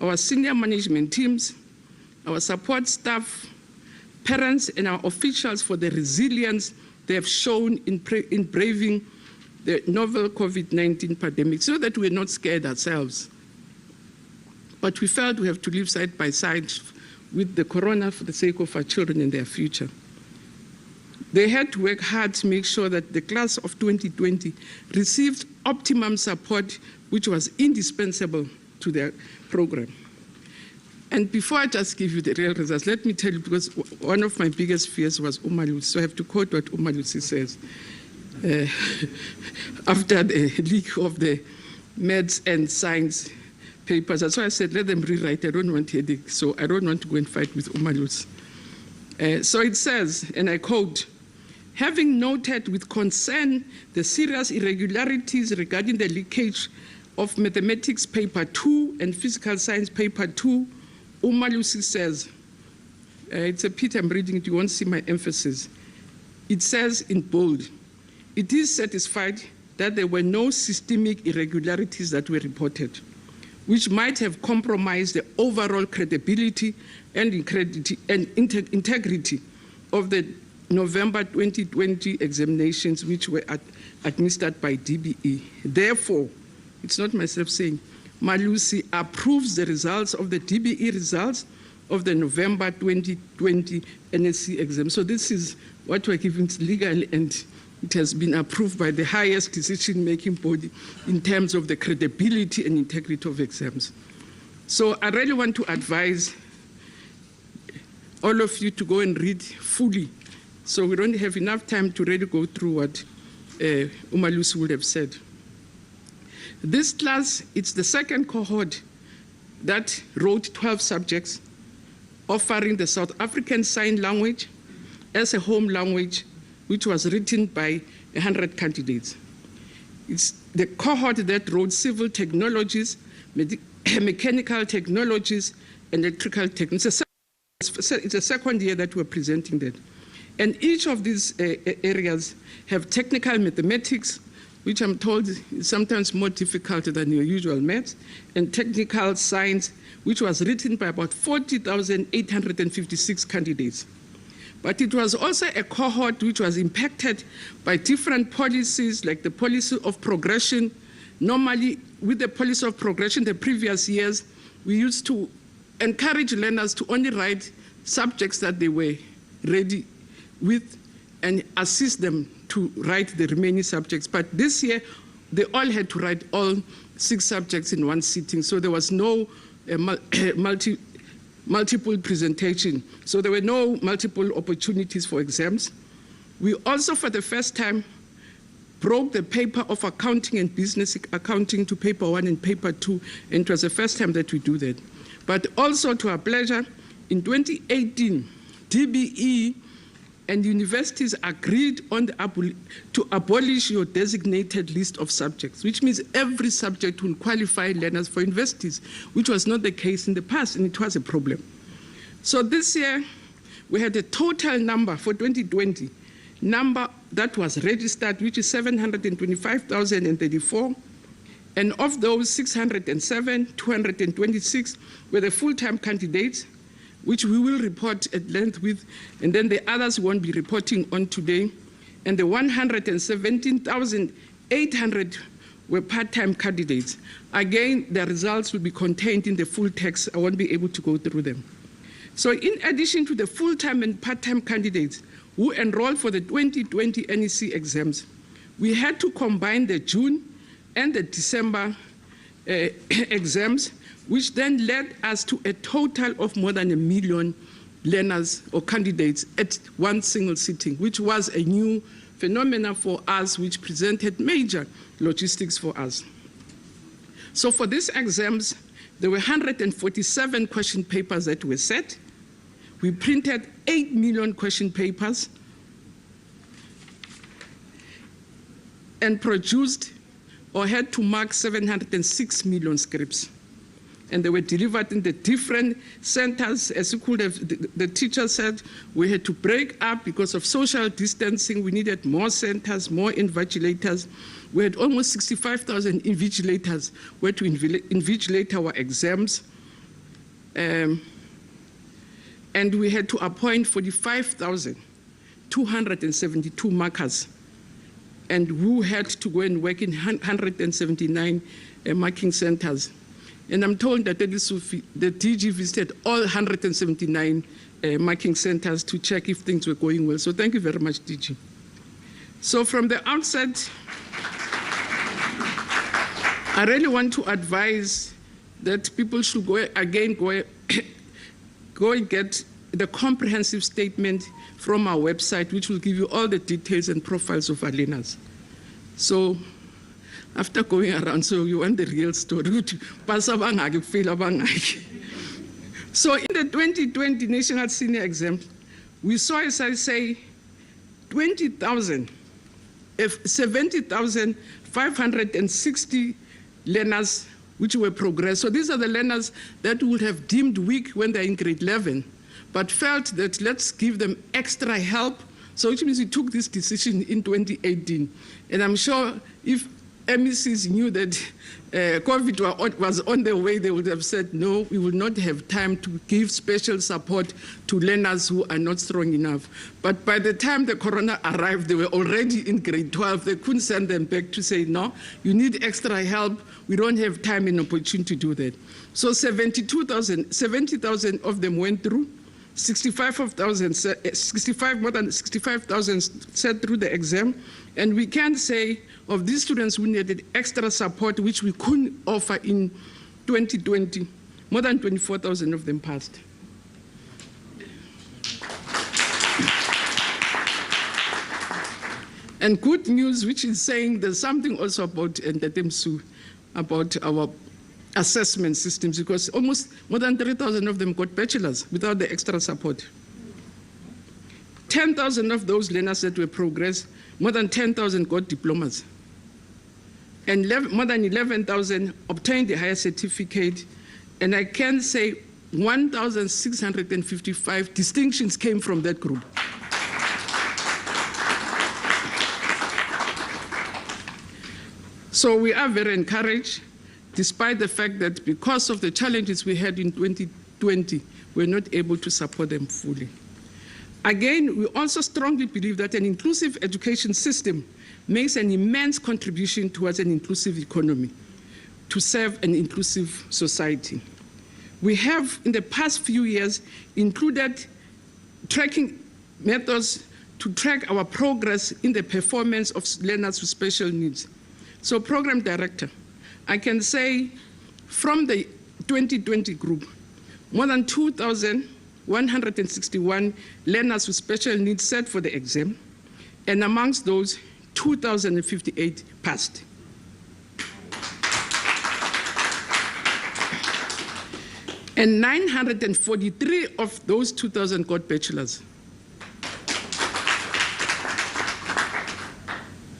our senior management teams, our support staff, parents, and our officials for the resilience they have shown in braving the novel COVID-19 pandemic, so that we're not scared ourselves. But we felt we have to live side by side with the corona for the sake of our children and their future. They had to work hard to make sure that the class of 2020 received optimum support, which was indispensable to their program. And before I just give you the real results, let me tell you, because one of my biggest fears was Umalusi, so I have to quote what Umalusi says. After the leak of the maths and science papers, that's why I said, let them rewrite. I don't want headache, so I don't want to go and fight with Umalusi. So it says, and I quote, having noted with concern the serious irregularities regarding the leakage of mathematics paper 2 and physical science paper 2, Umalusi says, it's a pity I'm reading it, you won't see my emphasis. It says in bold, it is satisfied that there were no systemic irregularities that were reported, which might have compromised the overall credibility and integrity of the November 2020 examinations which were administered by DBE. Therefore, it's not myself saying, Malusi approves the results of the DBE results of the November 2020 NSC exam. So this is what we're giving legal, and it has been approved by the highest decision-making body in terms of the credibility and integrity of exams. So I really want to advise all of you to go and read fully. So we don't have enough time to really go through what Umalusi would have said. This class, it's the second cohort that wrote 12 subjects, offering the South African Sign Language as a home language, which was written by 100 candidates. It's the cohort that wrote civil technologies, mechanical technologies, electrical technologies. It's a second year that we're presenting that. And each of these areas have technical mathematics, which I'm told is sometimes more difficult than your usual maths, and technical science, which was written by about 40,856 candidates. But it was also a cohort which was impacted by different policies, like the policy of progression. Normally, with the policy of progression, the previous years, we used to encourage learners to only write subjects that they were ready with and assist them to write the remaining subjects. But this year, they all had to write all 6 subjects in one sitting, so there was no multiple presentation. So there were no multiple opportunities for exams. We also, for the first time, broke the paper of accounting and business accounting to paper 1 and paper 2, and it was the first time that we do that. But also, to our pleasure, in 2018, DBE and universities agreed on to abolish your designated list of subjects, which means every subject will qualify learners for universities, which was not the case in the past, and it was a problem. So this year, we had a total number for 2020, number that was registered, which is 725,034, and of those, 607, 226 were the full-time candidates, which we will report at length with, and then the others won't be reporting on today. And the 117,800 were part-time candidates. Again, the results will be contained in the full text. I won't be able to go through them. So in addition to the full-time and part-time candidates who enrolled for the 2020 NEC exams, we had to combine the June and the December exams, which then led us to a total of more than 1 million learners or candidates at one single sitting, which was a new phenomenon for us, which presented major logistics for us. So for these exams, there were 147 question papers that were set. We printed 8 million question papers and produced or had to mark 706 million scripts. And they were delivered in the different centers. As you could have, the teacher said, we had to break up because of social distancing. We needed more centers, more invigilators. We had almost 65,000 invigilators who had to invigilate our exams. And we had to appoint 45,272 markers, and who had to go and work in 179 marking centers. And I'm told that the DG visited all 179 marking centers to check if things were going well. So thank you very much, DG. So from the outset, I really want to advise that people should go and get the comprehensive statement from our website, which will give you all the details and profiles of our learners. So after going around, so you want the real story. So in the 2020 National Senior Exam, we saw, as I say, 70,560 learners which were progressed. So these are the learners that would have deemed weak when they're in grade 11, but felt that let's give them extra help. So which means we took this decision in 2018. And I'm sure if MECs knew that COVID was on the way, they would have said, no, we will not have time to give special support to learners who are not strong enough. But by the time the corona arrived, they were already in grade 12. They couldn't send them back to say, no, you need extra help. We don't have time and opportunity to do that. So 70,000 of them went through. More than 65,000 sat through the exam. And we can say of these students who needed extra support, which we couldn't offer in 2020, more than 24,000 of them passed. And good news, which is saying there's something also about Ntatemsu, about our assessment systems, because almost more than 3,000 of them got bachelors without the extra support. 10,000 of those learners that were progressed, more than 10,000 got diplomas. And more than 11,000 obtained the higher certificate. And I can say 1,655 distinctions came from that group. So we are very encouraged, despite the fact that because of the challenges we had in 2020, we're not able to support them fully. Again, we also strongly believe that an inclusive education system makes an immense contribution towards an inclusive economy to serve an inclusive society. We have, in the past few years, included tracking methods to track our progress in the performance of learners with special needs. So, Program Director, I can say from the 2020 group, more than 2,161 learners with special needs sat for the exam, and amongst those, 2,058 passed. And 943 of those 2,000 got bachelors.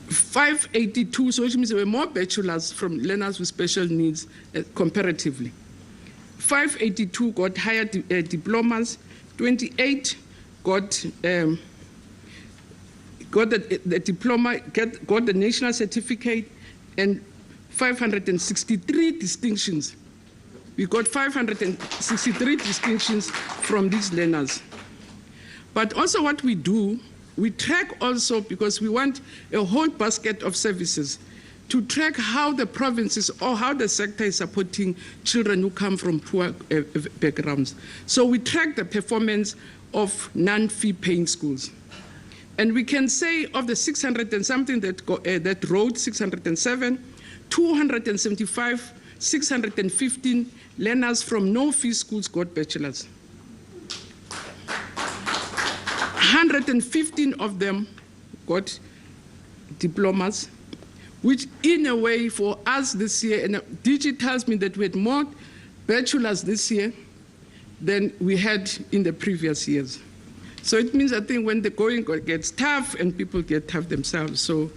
582, so which means there were more bachelors from learners with special needs comparatively. 582 got higher diplomas, 28 got the diploma, got the national certificate, and 563 distinctions. We got 563 distinctions from these learners. But also what we do, we track also, because we want a whole basket of services, to track how the provinces or how the sector is supporting children who come from poor backgrounds. So we track the performance of non-fee paying schools. And we can say of the 600 and something that wrote, 607, 275, 615 learners from no-fee schools got bachelors. 115 of them got diplomas, which in a way for us this year, and DG tells me that we had more bachelors this year than we had in the previous years. So it means, I think, when the going gets tough and people get tough themselves. So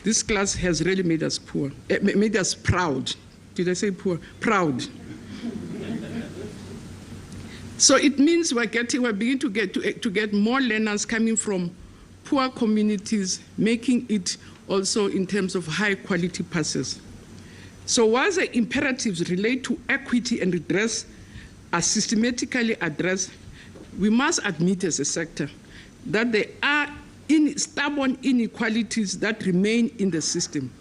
this class has really made us made us proud. Did I say poor? Proud. So it means we're beginning to get more learners coming from poor communities, making it also in terms of high quality passes. So while the imperatives relate to equity and redress are systematically addressed, we must admit as a sector that there are stubborn inequalities that remain in the system.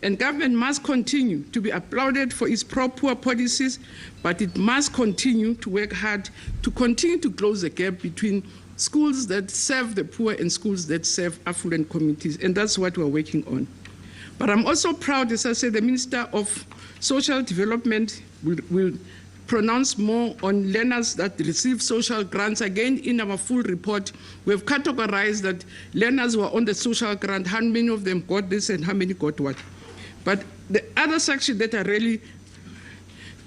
And government must continue to be applauded for its pro-poor policies, but it must continue to work hard to continue to close the gap between schools that serve the poor and schools that serve affluent communities, and that's what we're working on. But I'm also proud, as I said, the Minister of Social development will pronounce more on learners that receive social grants. Again, in our full report, we have categorized that learners who are on the social grant, how many of them got this and how many got what. But the other section that are really,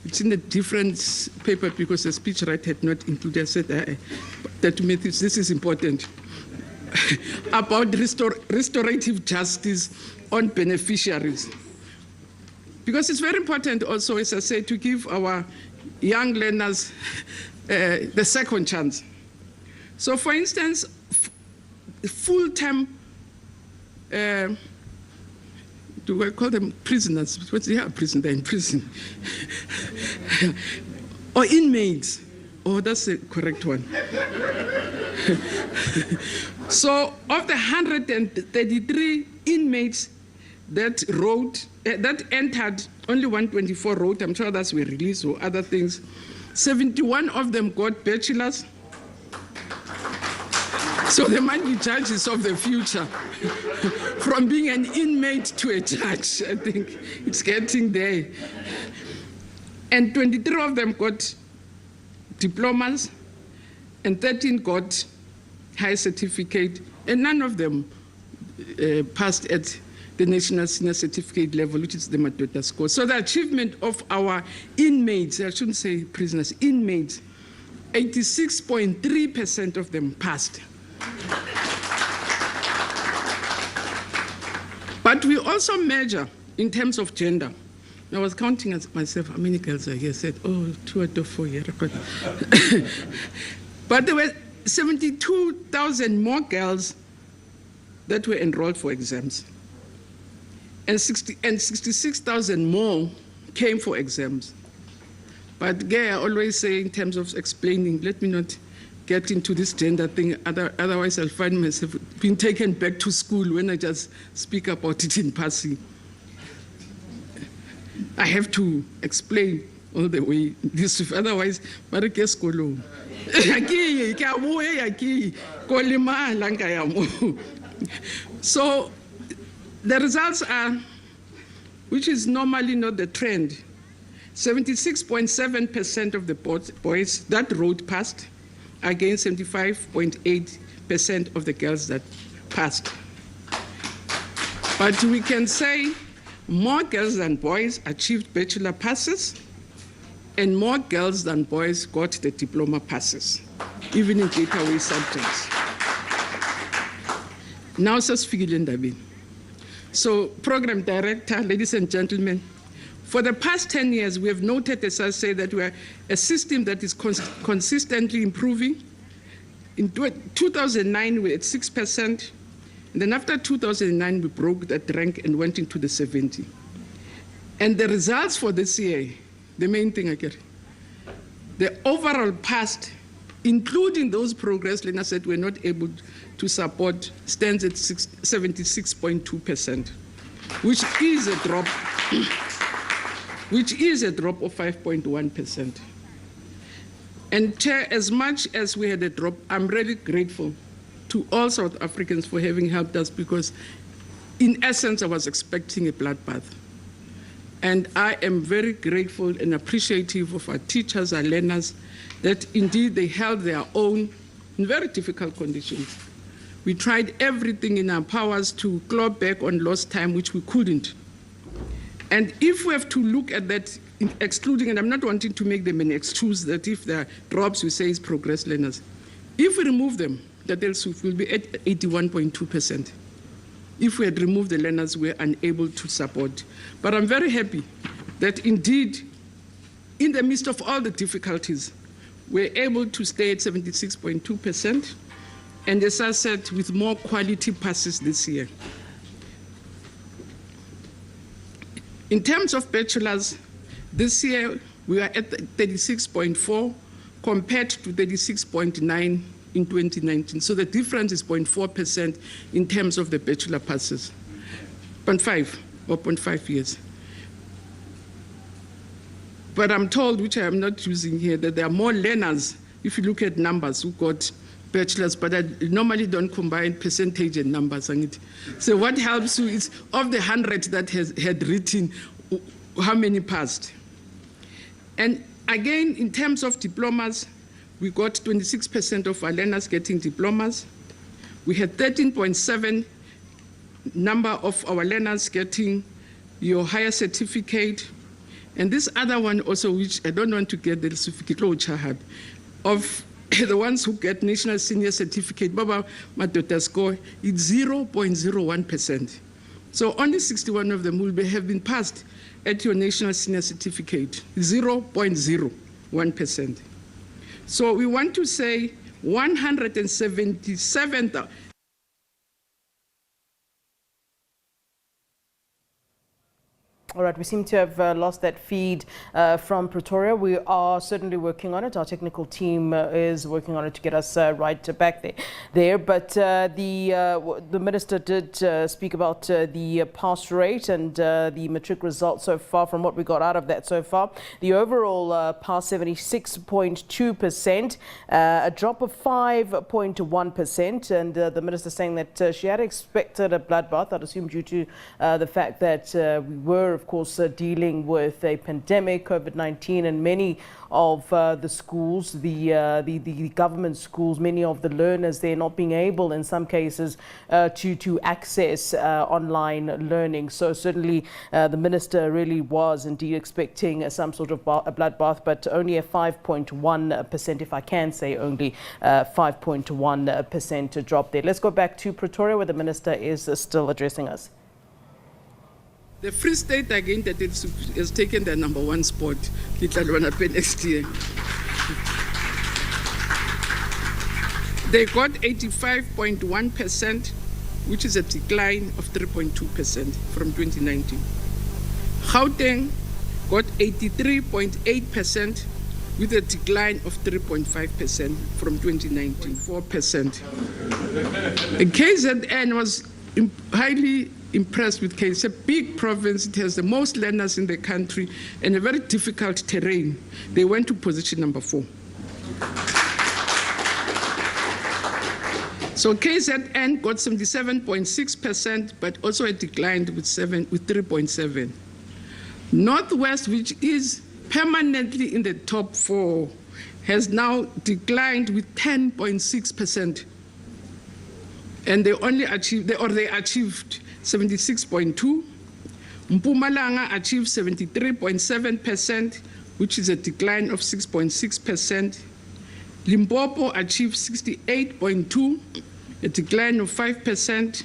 it's in a different paper because the speechwriter had not included, I said that to me this is important, about restorative justice on beneficiaries. Because it's very important also, as I say, to give our young learners the second chance. So for instance, full-time, do I call them prisoners? Because they are prisoners, they're in prison. Or inmates. Oh, that's the correct one. So of the 133 inmates that wrote, that entered, only 124 wrote, I'm sure that's were released or other things. 71 of them got bachelors. So they might be judges of the future. From being an inmate to a judge, I think it's getting there. And 23 of them got diplomas, and 13 got high certificate, and none of them passed at the national senior certificate level, which is the Madoda score. So the achievement of our inmates, I shouldn't say prisoners, inmates, 86.3% of them passed. But we also measure in terms of gender. I was counting myself, how many girls are here? I said, oh, 2 out of 4 here. But there were 72,000 more girls that were enrolled for exams. And 66,000 more came for exams. But Gay, I always say in terms of explaining, let me not get into this gender thing, otherwise I'll find myself being taken back to school when I just speak about it in passing. I have to explain all the way this, otherwise, so the results are, which is normally not the trend, 76.7% of the boys that wrote passed, against 75.8% of the girls that passed. But we can say more girls than boys achieved bachelor passes, and more girls than boys got the diploma passes, even in gateway subjects. Now, so, program director, ladies and gentlemen, for the past 10 years, we have noted, as I say, that we are a system that is consistently improving. In 2009, we were at 6%. And then after 2009, we broke that rank and went into the 70. And the results for this year, the main thing I get, the overall passed, including those progress learners that were not able to support, stands at 76.2%, which is a drop, which is a drop of 5.1%. And Chair, as much as we had a drop, I'm really grateful to all South Africans for having helped us, because in essence, I was expecting a bloodbath. And I am very grateful and appreciative of our teachers, our learners, that indeed they held their own in very difficult conditions. We tried everything in our powers to claw back on lost time, which we couldn't. And if we have to look at that, excluding, and I'm not wanting to make them an excuse that if there are drops, we say it's progress learners. If we remove them, that will be at 81.2%. If we had removed the learners, we were unable to support. But I'm very happy that indeed, in the midst of all the difficulties, we're able to stay at 76.2%, and as I said, with more quality passes this year. In terms of bachelors, this year we are at 36.4 compared to 36.9 in 2019. So the difference is 0.4% in terms of the bachelor passes. 0.5 or 0.5 years. But I'm told, which I am not using here, that there are more learners, if you look at numbers, who got bachelors, but I normally don't combine percentage and numbers. So what helps you is, of the 100 that had written, how many passed. And again, in terms of diplomas, we got 26% of our learners getting diplomas. We had 13.7 number of our learners getting your higher certificate. And this other one also, which I don't want to get the certificate of the ones who get national senior certificate, Baba Matota score, it's 0.01%. So only 61 of them will have been passed at your national senior certificate, 0.01%. So we want to say 177,000. All right, we seem to have lost that feed from Pretoria. We are certainly working on it. Our technical team is working on it to get us right back there. But the minister did speak about the pass rate and the matric results so far. From what we got out of that so far, the overall pass 76.2%, a drop of 5.1%, and the minister saying that she had expected a bloodbath, I'd assume due to the fact that we were, of course, dealing with a pandemic, COVID-19, and many of the schools, the government schools, many of the learners, they're not being able in some cases to access online learning. So certainly the minister really was indeed expecting some sort of a bloodbath, but only a 5.1%, if I can say only 5.1% drop there. Let's go back to Pretoria, where the minister is still addressing us. The Free State, again, that has taken the #1 spot. Next year. They got 85.1%, which is a decline of 3.2% from 2019. Gauteng got 83.8%, with a decline of 3.5% from 2019, 4%. The KZN was highly impressed with K. It's a big province. It has the most learners in the country and a very difficult terrain. They went to position #4. So KZN got 77.6%, but also it declined with 3.7%. Northwest, which is permanently in the top 4, has now declined with 10.6%. And they achieved 76.2. Mpumalanga achieved 73.7%, which is a decline of 6.6%. Limpopo achieved 68.2, a decline of 5%.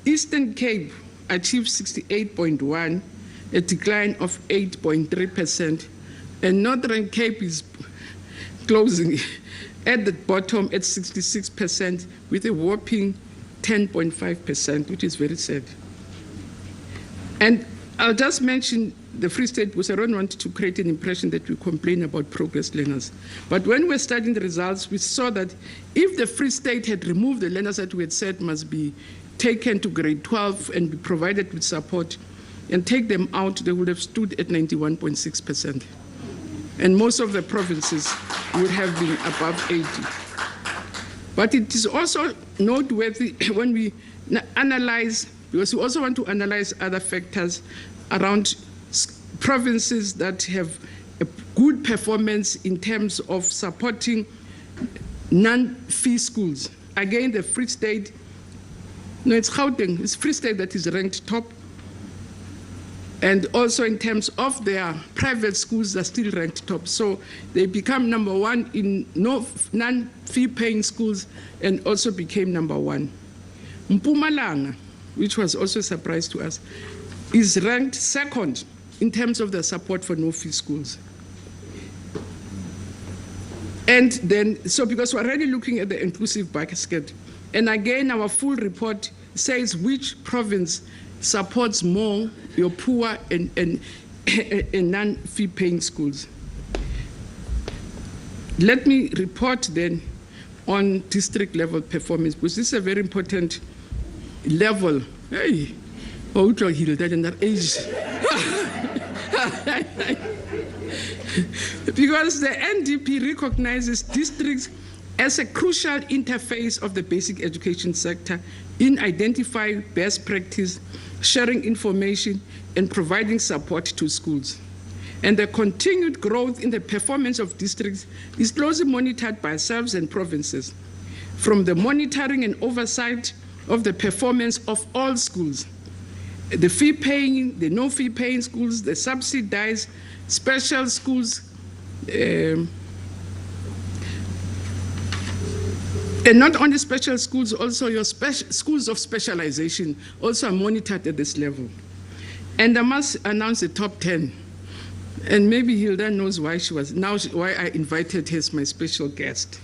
Eastern Cape achieved 68.1, a decline of 8.3%. And Northern Cape is closing at the bottom at 66% with a whopping 10.5%, which is very sad. And I'll just mention the Free State because I don't want to create an impression that we complain about progress learners. But when we're studying the results, we saw that if the Free State had removed the learners that we had said must be taken to grade 12 and be provided with support and take them out, they would have stood at 91.6%. And most of the provinces would have been above 80. But it is also noteworthy when we analyze, because we also want to analyze other factors around provinces that have a good performance in terms of supporting non-fee schools. Again, the Free State, no, it's Gauteng, it's Free State that is ranked top. And also in terms of their private schools, they're still ranked top. So they become #1 in non-fee paying schools and also became #1. Mpumalanga, which was also a surprise to us, is ranked 2nd in terms of the support for no-fee schools. And then, so because we're already looking at the inclusive basket, and again, our full report says which province supports more your poor and non-fee paying schools. Let me report then on district level performance, because this is a very important level. Hey, because the NDP recognizes districts as a crucial interface of the basic education sector in identifying best practice, sharing information, and providing support to schools. And the continued growth in the performance of districts is closely monitored by ourselves and provinces, from the monitoring and oversight of the performance of all schools, the fee-paying, the no-fee-paying schools, the subsidized special schools, and not only special schools, also your schools of specialization also are monitored at this level. And I must announce the top 10. And maybe Hilda knows why why I invited her as my special guest.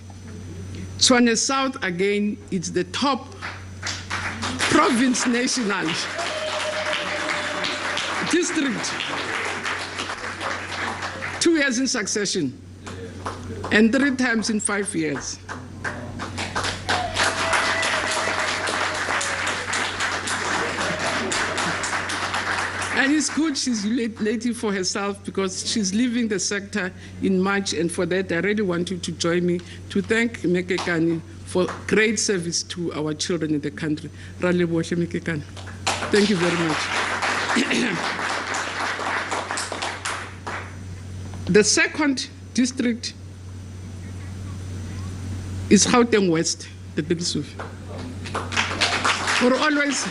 Tshwane South, again, it's the top province national district, 2 years in succession, and 3 times in 5 years. And it's good she's relating for herself because she's leaving the sector in March, and for that I really want you to join me to thank Mekekane for great service to our children in the country. Thank you very much. The second district is Gauteng West, the Big South. We're always.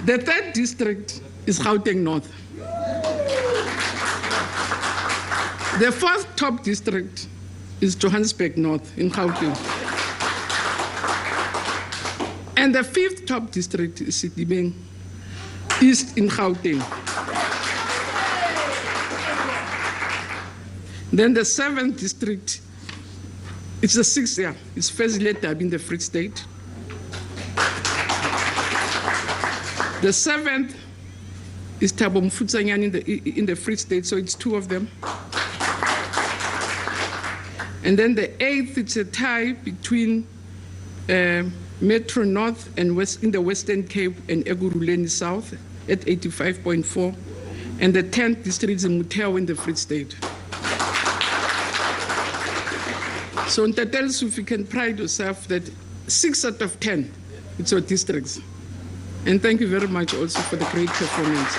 The third district is Gauteng North. The fourth top district is Johannesburg North in Gauteng. And the fifth top district is Sedibeng East in Gauteng. Then the seventh district, it's the sixth year, it's Fezile in the Free State. The seventh is Thabo Mfutsanyane in the Free State, so it's 2 of them. And then the eighth, it's a tie between Metro North and West in the Western Cape and Ekurhuleni South at 85.4. And the 10th district is Muteo in the Free State. So in Tatel, you can pride yourself that 6 out of 10, it's your districts. And thank you very much also for the great performance.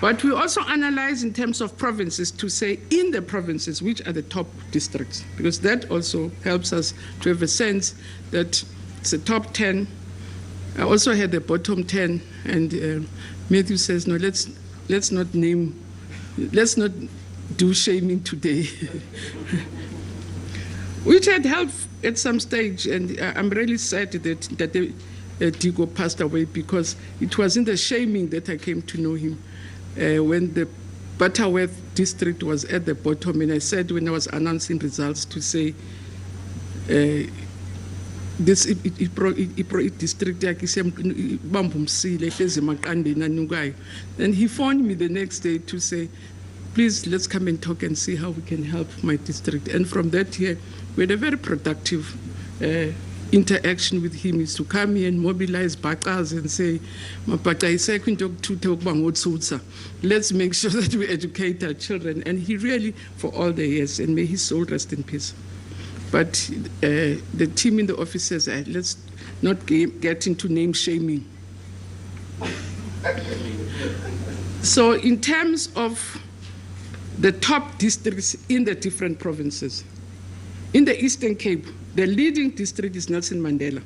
But we also analyze in terms of provinces to say in the provinces which are the top districts, because that also helps us to have a sense that it's the top 10. I also had the bottom 10, and Matthew says, no, let's not do shaming today. Which had helped at some stage, and I'm really sad that Digo passed away, because it was in the shaming that I came to know him. When the Butterworth district was at the bottom, and I said when I was announcing results to say this district, then he phoned me the next day to say, please, let's come and talk and see how we can help my district. And from that year, we had a very productive interaction with him, is to come here and mobilize Bakas and say, let's make sure that we educate our children. And he really, for all the years, and may his soul rest in peace. But the team in the office says, let's not get into name shaming. So in terms of the top districts in the different provinces, in the Eastern Cape, the leading district is Nelson Mandela.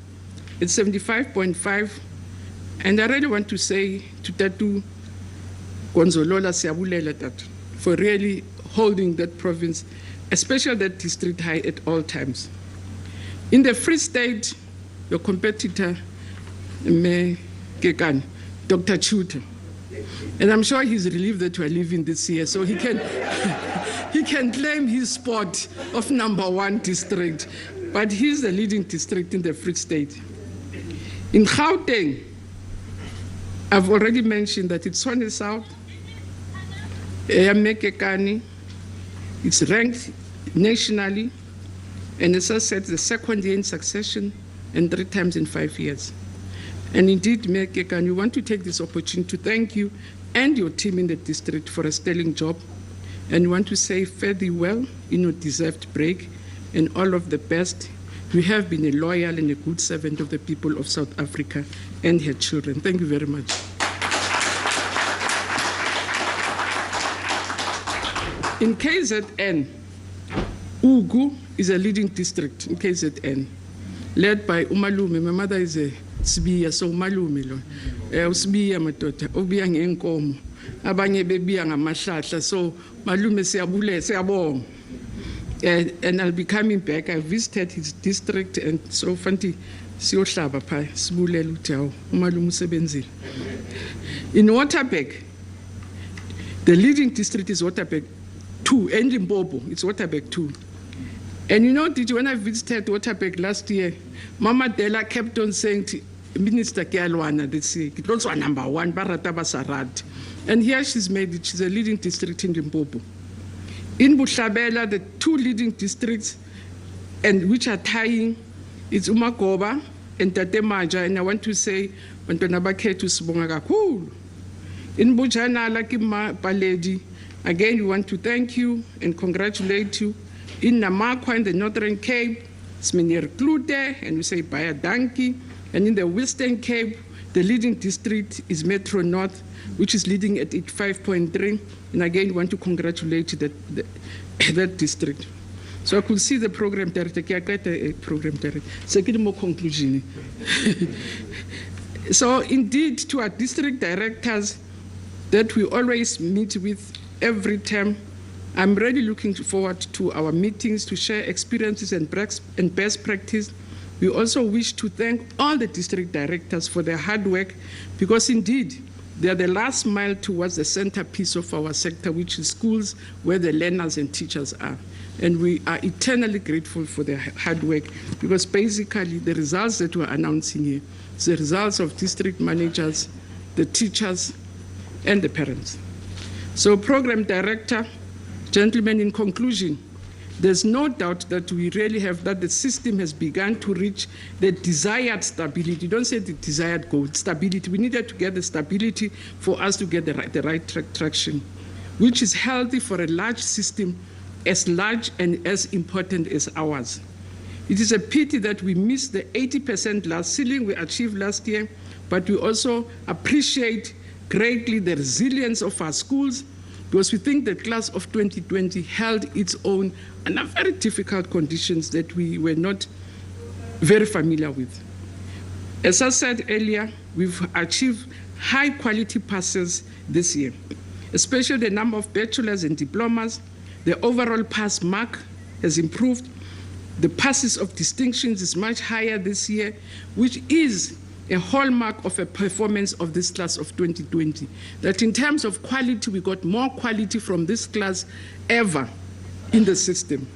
It's 75.5, and I really want to say to Tatu Gonzolola Siabulela Tatu for really holding that province, especially that district, high at all times. In the Free State, your competitor, Kekan, Dr. Chuta, and I'm sure he's relieved that we're leaving this year, so he can he can claim his spot of #1 district, but he's the leading district in the Free State. In Gauteng, I've already mentioned that it's Tshwane South, Mekekane, it's ranked nationally, and as I said, the second year in succession and 3 times in 5 years. And indeed, Mekekane, we want to take this opportunity to thank you and your team in the district for a sterling job. and want to say fare thee well in your deserved break, and all of the best. You have been a loyal and a good servant of the people of South Africa and her children. Thank you very much. In KZN, Ugu is a leading district in KZN, led by Umalume. My mother is a Sibiya, so Umalume lo. Usibiya matota, ubiya ngenkomo. Abanye bebiya ngamahlahla, so Malume siyabonga. And I'll be coming back. I visited his district, and so fanti siyohlaba pha sibulela ukuthi hawu umalume usebenzile. In Waterberg, the leading district is Waterberg 2, and Limpopo, it's Waterberg 2. And you know, when I visited Waterberg last year, Mama Dela kept on saying, Minister Kialwana, it was number 1, Barata Basarat. And here she's made it, she's a leading district in Limpopo. In Bushabela, the 2 leading districts, and which are tying, it's Umagoba and Tatemaja, and I want to say, Bantonabake Sibonga kakhulu. In Bujana, Lakima Paledi, again, we want to thank you and congratulate you. In Namakwa, in the Northern Cape, it's Minier Klute, and we say Baya Danki. And in the Western Cape, the leading district is Metro North, which is leading at 5.3. And again, we want to congratulate that district. So I could see the program director, program director. Second more conclusion. So indeed, to our district directors that we always meet with every term, I'm really looking forward to our meetings to share experiences and best practice. We also wish to thank all the district directors for their hard work, because indeed, they are the last mile towards the centerpiece of our sector, which is schools where the learners and teachers are. And we are eternally grateful for their hard work, because basically the results that we're announcing here is the results of district managers, the teachers, and the parents. So program director, gentlemen, in conclusion, there's no doubt that we really have that the system has begun to reach the desired stability. Don't say the desired goal, stability. We needed to get the stability for us to get the right traction, which is healthy for a large system as large and as important as ours. It is a pity that we missed the 80% last ceiling we achieved last year, but we also appreciate greatly the resilience of our schools, because we think the class of 2020 held its own under very difficult conditions that we were not very familiar with. As I said earlier, we've achieved high quality passes this year, especially the number of bachelors and diplomas. The overall pass mark has improved. The passes of distinctions is much higher this year, which is a hallmark of a performance of this class of 2020. That in terms of quality, we got more quality from this class ever in the system.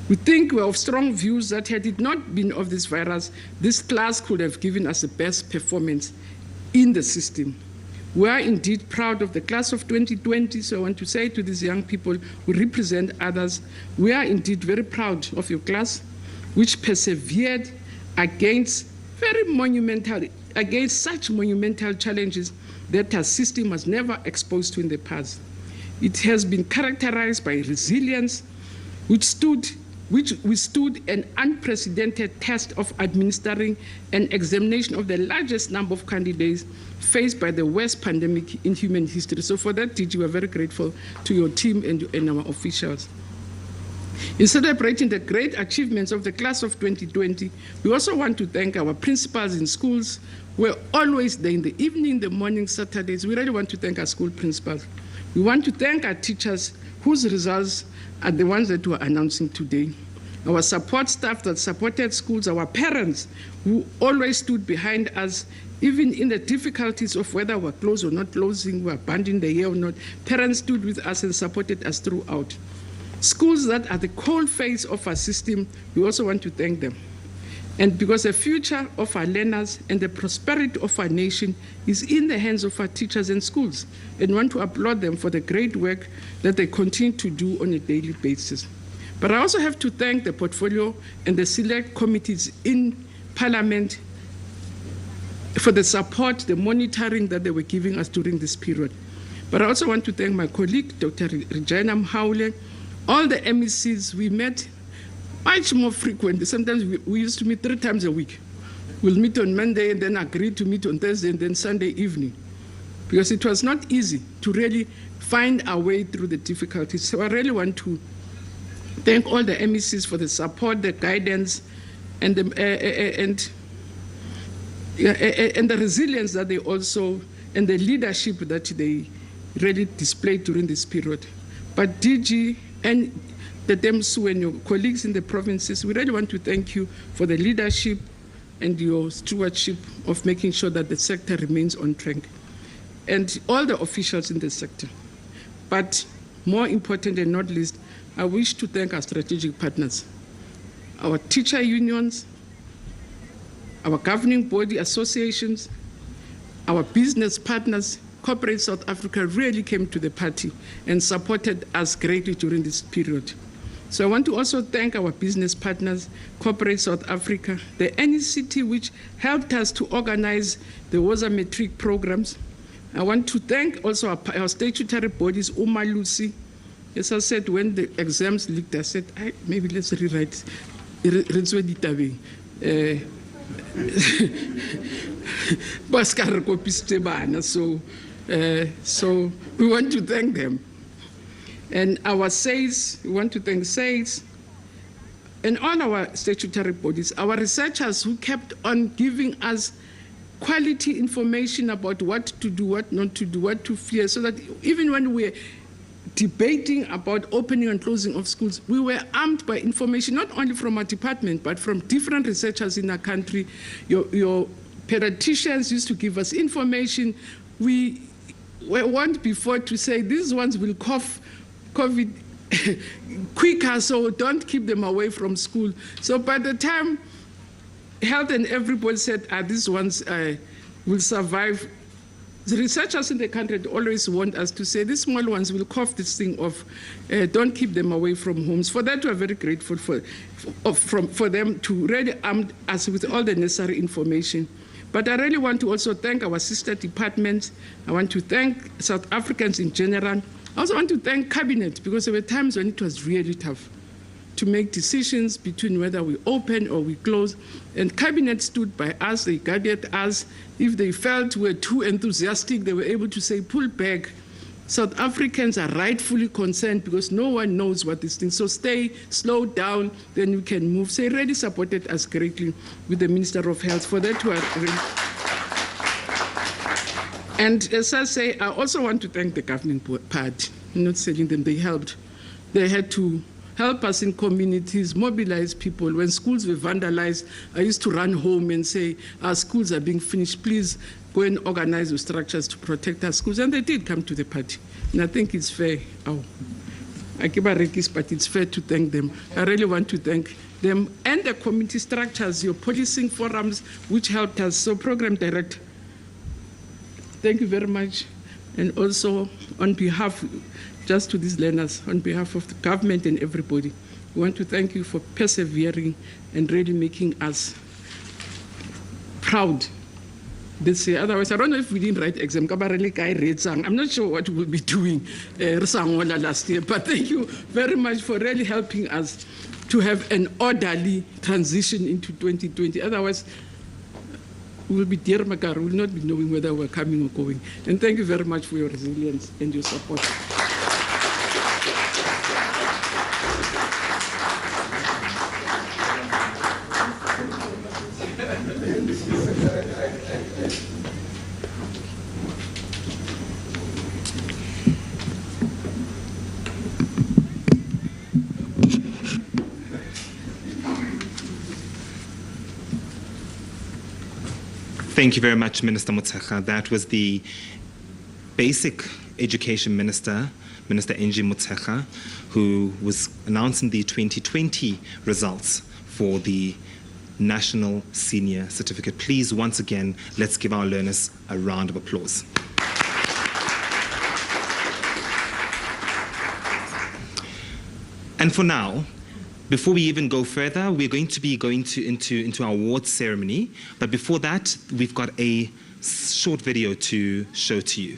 We think we're of strong views that had it not been of this virus, this class could have given us the best performance in the system. We are indeed proud of the class of 2020, so I want to say to these young people who represent others, we are indeed very proud of your class, which persevered against such monumental challenges that our system was never exposed to in the past. It has been characterized by resilience, which withstood an unprecedented test of administering an examination of the largest number of candidates faced by the worst pandemic in human history. So for that, DG, we are very grateful to your team and our officials. In celebrating the great achievements of the class of 2020, we also want to thank our principals in schools. We're always there in the evening, the morning, Saturdays. We really want to thank our school principals. We want to thank our teachers whose results are the ones that we're announcing today. Our support staff that supported schools, our parents who always stood behind us, even in the difficulties of whether we're closed or not closing, we're abandoning the year or not. Parents stood with us and supported us throughout. Schools that are the cold face of our system, we also want to thank them. And because the future of our learners and the prosperity of our nation is in the hands of our teachers and schools, and want to applaud them for the great work that they continue to do on a daily basis. But I also have to thank the portfolio and the select committees in Parliament for the support, the monitoring that they were giving us during this period. But I also want to thank my colleague, Dr. Regina Mhaule, all the MECs. We met much more frequently. Sometimes we used to meet 3 times a week. We'll meet on Monday and then agree to meet on Thursday and then Sunday evening, because it was not easy to really find our way through the difficulties. So I really want to thank all the MECs for the support, the guidance, and the resilience that they also, and the leadership that they really displayed during this period. But DG and the DEMSU and your colleagues in the provinces, we really want to thank you for the leadership and your stewardship of making sure that the sector remains on track, and all the officials in the sector. But more important and not least, I wish to thank our strategic partners, our teacher unions, our governing body associations, our business partners. Corporate South Africa really came to the party and supported us greatly during this period. So I want to also thank our business partners, Corporate South Africa, the NECT, which helped us to organize the WOZA Matric programs. I want to thank also our statutory bodies, Lucy. As I said, when the exams leaked, I said, maybe let's rewrite. So we want to thank them. And our SAIS, we want to thank SAIS, and all our statutory bodies, our researchers who kept on giving us quality information about what to do, what not to do, what to fear, so that even when we're debating about opening and closing of schools, we were armed by information, not only from our department, but from different researchers in our country. Your pediatricians used to give us information. We were warned before to say these ones will cough COVID quicker, so don't keep them away from school. So by the time health and everybody said, these ones will survive, the researchers in the country always want us to say these small ones will cough this thing off. Don't keep them away from homes. For that, we're very grateful for them to really arm us with all the necessary information. But I really want to also thank our sister departments. I want to thank South Africans in general. I also want to thank Cabinet, because there were times when it was really tough to make decisions between whether we open or we close. And Cabinet stood by us, they guided us. If they felt we were too enthusiastic, they were able to say, pull back. South Africans are rightfully concerned because no one knows what this thing. So stay, slow down, then we can move. So they really supported us greatly with the Minister of Health. For that, we are really. And as I say, I also want to thank the governing party. I'm not saying them, they helped. They had to help us in communities, mobilize people. When schools were vandalized, I used to run home and say, our schools are being finished, please go and organize the structures to protect our schools. And they did come to the party. And I think it's fair. I keep a rekis, but it's fair to thank them. I really want to thank them and the community structures, your policing forums, which helped us. So Program Director, thank you very much. And also on behalf, just to these learners, on behalf of the government and everybody, we want to thank you for persevering and really making us proud this year. Otherwise, I don't know if we didn't write exam. I'm not sure what we'll be doing last year, but thank you very much for really helping us to have an orderly transition into 2020. Otherwise, we'll be dear Makar, we will not be knowing whether we're coming or going. And thank you very much for your resilience and your support. Thank you very much, Minister Motshekga. That was the Basic Education Minister, Minister Angie Motshekga, who was announcing the 2020 results for the National Senior Certificate. Please, once again, let's give our learners a round of applause. And for now, before we even go further, we're going to be going into our awards ceremony. But before that, we've got a short video to show to you.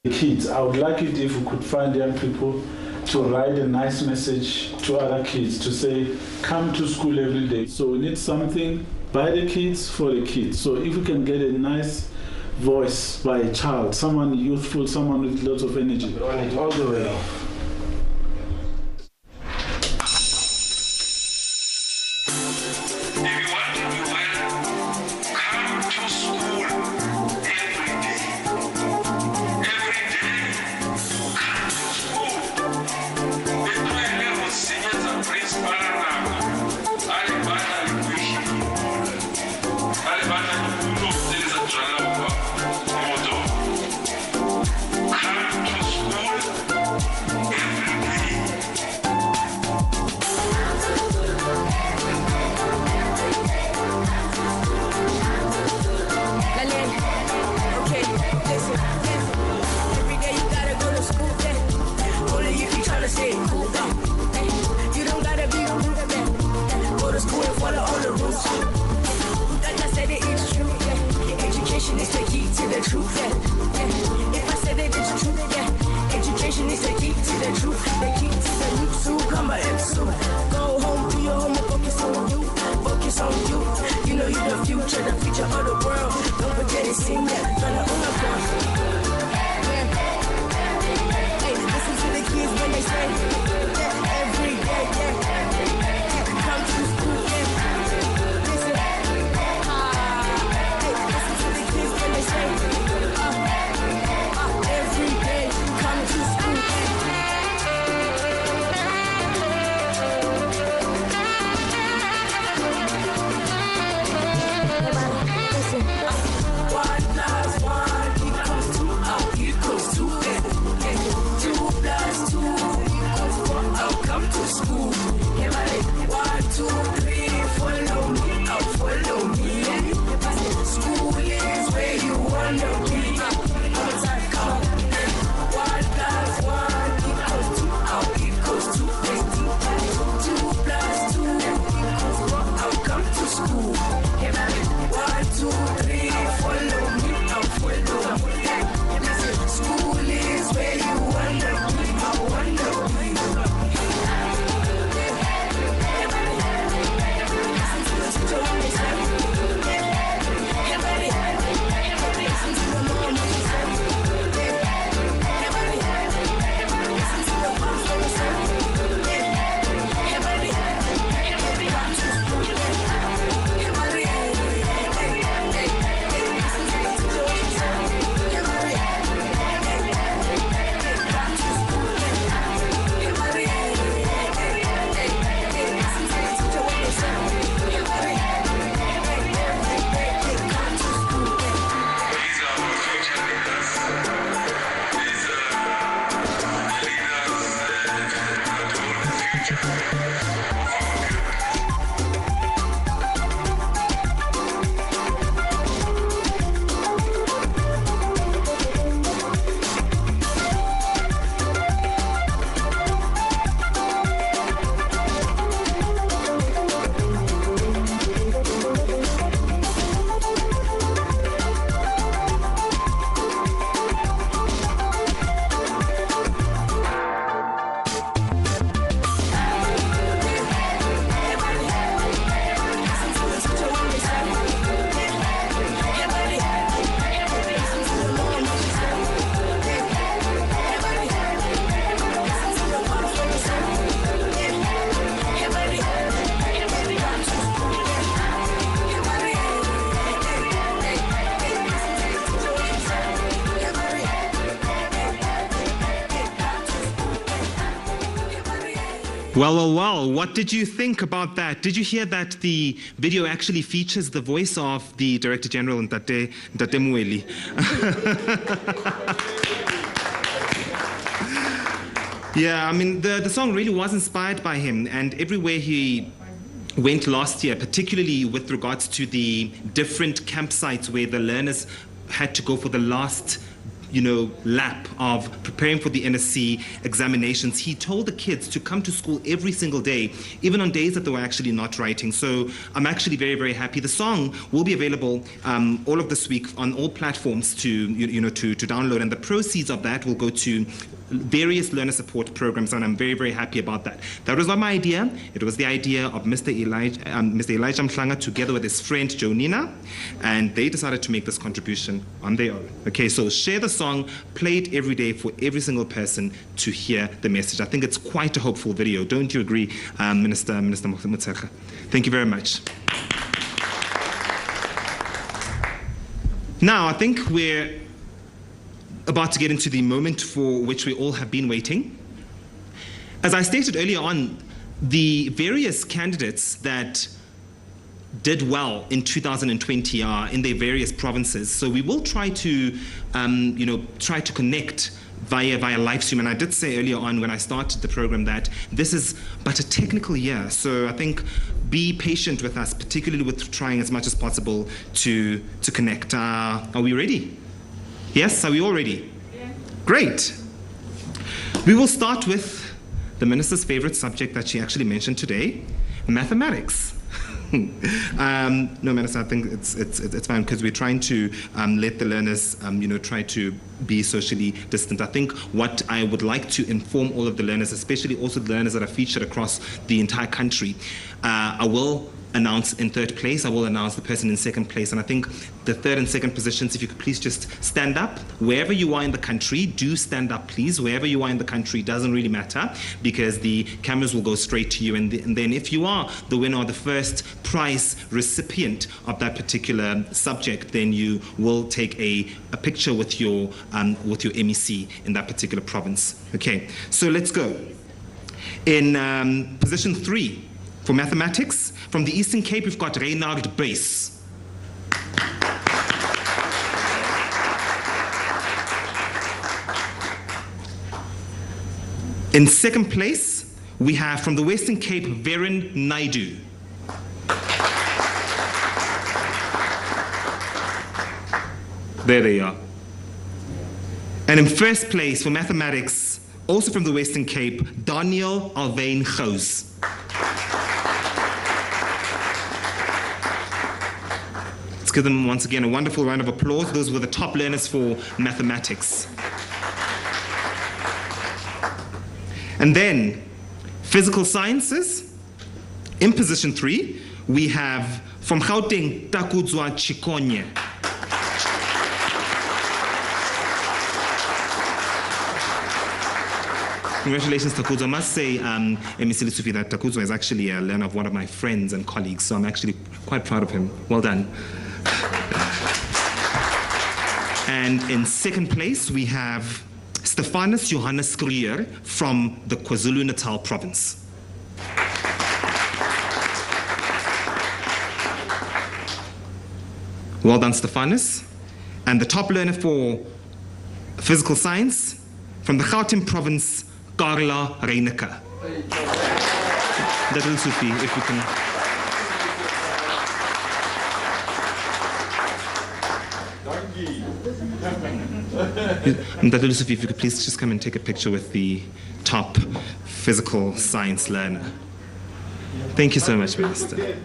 Kids, I would like it if we could find young people to write a nice message to other kids to say, come to school every day. So we need something by the kids for the kids. So if we can get a nice voice by a child, someone youthful, someone with lots of energy, all the way. Well, what did you think about that? Did you hear that the video actually features the voice of the Director General, Ntate Mueli? Yeah, I mean, the song really was inspired by him, and everywhere he went last year, particularly with regards to the different campsites where the learners had to go for the last lap of preparing for the NSC examinations, he told the kids to come to school every single day, even on days that they were actually not writing. So I'm actually very, very happy. The song will be available all of this week on all platforms to download, and the proceeds of that will go to various learner support programs, and I'm very, very happy about that. That was not my idea. It was the idea of Mr. Elijah Mhlanga together with his friend Jonina, and they decided to make this contribution on their own. Okay, so share the song, play it every day for every single person to hear the message. I think it's quite a hopeful video. Don't you agree, Minister Motshekga? Thank you very much. Now, I think we're about to get into the moment for which we all have been waiting. As I stated earlier on, the various candidates that did well in 2020 are in their various provinces. So we will try to, try to connect via live stream. And I did say earlier on when I started the program that this is but a technical year. So I think be patient with us, particularly with trying as much as possible to connect. Are we ready? Yes, are we all ready? Yeah. Great. We will start with the minister's favorite subject that she actually mentioned today, mathematics. No, Minister, I think it's fine because we're trying to let the learners, try to be socially distant. I think what I would like to inform all of the learners, especially also the learners that are featured across the entire country, I will announce in third place. I will announce the person in second place. And I think the third and second positions, if you could please just stand up. Wherever you are in the country, do stand up, please. Wherever you are in the country, doesn't really matter because the cameras will go straight to you. And then if you are the winner or the first prize recipient of that particular subject, then you will take a picture with your MEC in that particular province. Okay, so let's go. In position 3, for mathematics, from the Eastern Cape, we've got Reynard Buys. In second place, we have from the Western Cape, Verin Naidu. There they are. And in first place for mathematics, also from the Western Cape, Daniel Alwyn Gous. Let's give them once again a wonderful round of applause. Those were the top learners for mathematics. And then physical sciences. In position 3, we have from Gauteng, Takudzwa Chikonye. Congratulations, Takudzwa. I must say, MEC Lesufi, that Takudzwa is actually a learner of one of my friends and colleagues, so I'm actually quite proud of him. Well done. And in second place, we have Stephanus Johannes Krier from the KwaZulu-Natal province. Well done, Stephanus. And the top learner for physical science from the Gauteng province, Carla Reineke. That will suit me, if we can. And that will suit me, if you could please just come and take a picture with the top physical science learner. Thank you so much, Minister.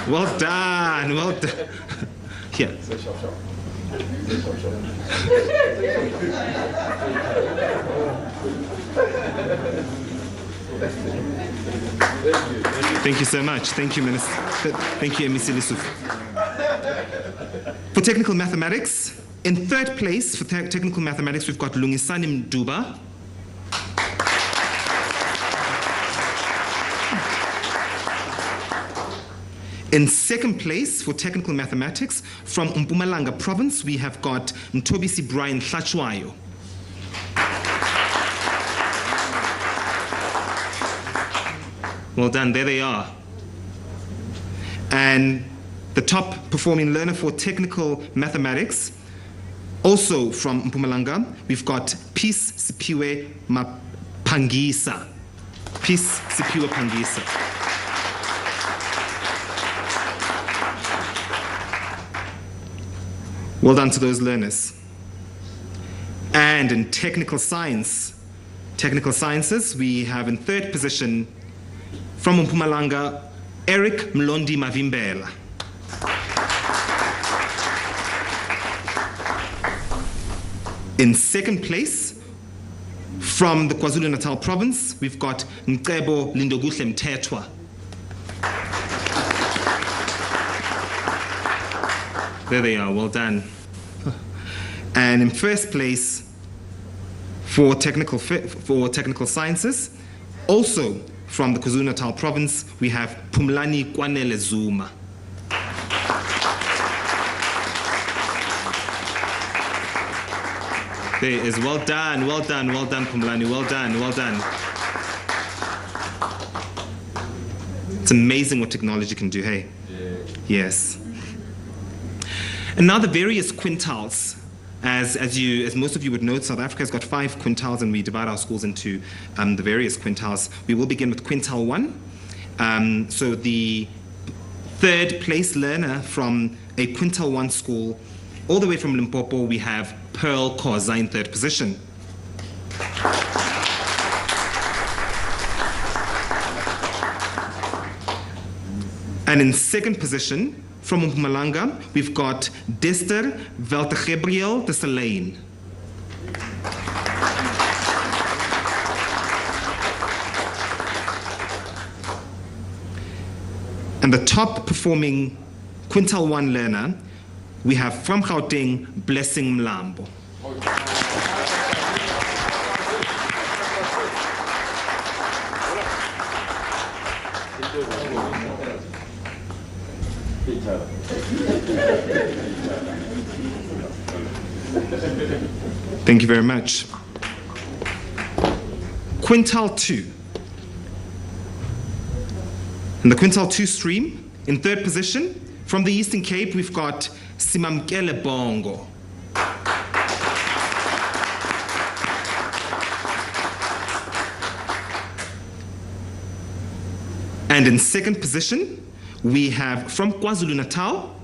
Well done, well done. Here. Thank you so much. Thank you, Minister. Thank you, MEC Lesufi. For technical mathematics, in third place for technical mathematics, we've got Lungisani Mduba. In second place for technical mathematics, from Mpumalanga province, we have got Ntobisi Brian Hlachwayo. Well done, there they are. And the top performing learner for technical mathematics, also from Mpumalanga, we've got Peace Sipiwe Pangisa. Peace Sipiwe Pangisa. Well done to those learners. And in technical sciences, we have in third position from Mpumalanga, Eric Mlondi Mavimbela. In second place, from the KwaZulu-Natal province, we've got Mcebo Lindoguhle Mthethwa. There they are, well done. And in first place, for technical sciences, also from the KwaZulu-Natal province, we have Pumlani Kwanele Zuma. There is, well done, Pumlani, well done. It's amazing what technology can do, hey? Yes. And now the various quintiles. As most of you would know, South Africa has got 5 quintiles, and we divide our schools into the various quintiles. We will begin with quintile 1. So the third place learner from a quintile 1 school, all the way from Limpopo, we have Pearl Khoza in third position. And in second position, from Mpumalanga, we've got Dester Veltegebriel de Selene. And the top performing quintile 1 learner, we have from Gauteng, Blessing Mlambo. Thank you very much. Quintile 2. In the quintile 2 stream, in third position, from the Eastern Cape, we've got Simamkele Bongo. And in second position, we have from KwaZulu-Natal,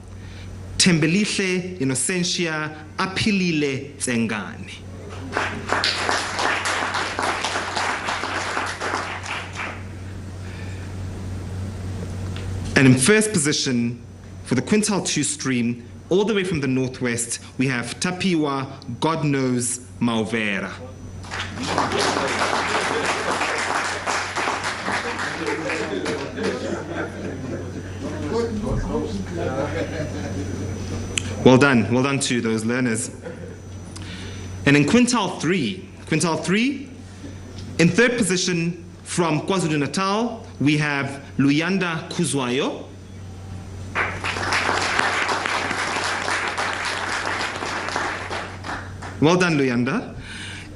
Tembelihle Innocentia Apilile Tsengane. And in first position, for the quintile 2 stream, all the way from the northwest, we have Tapiwa God Knows Mauvera. Well done to those learners. And in quintile 3, in third position from KwaZulu-Natal, we have Luyanda Kuzwayo. Well done, Luyanda.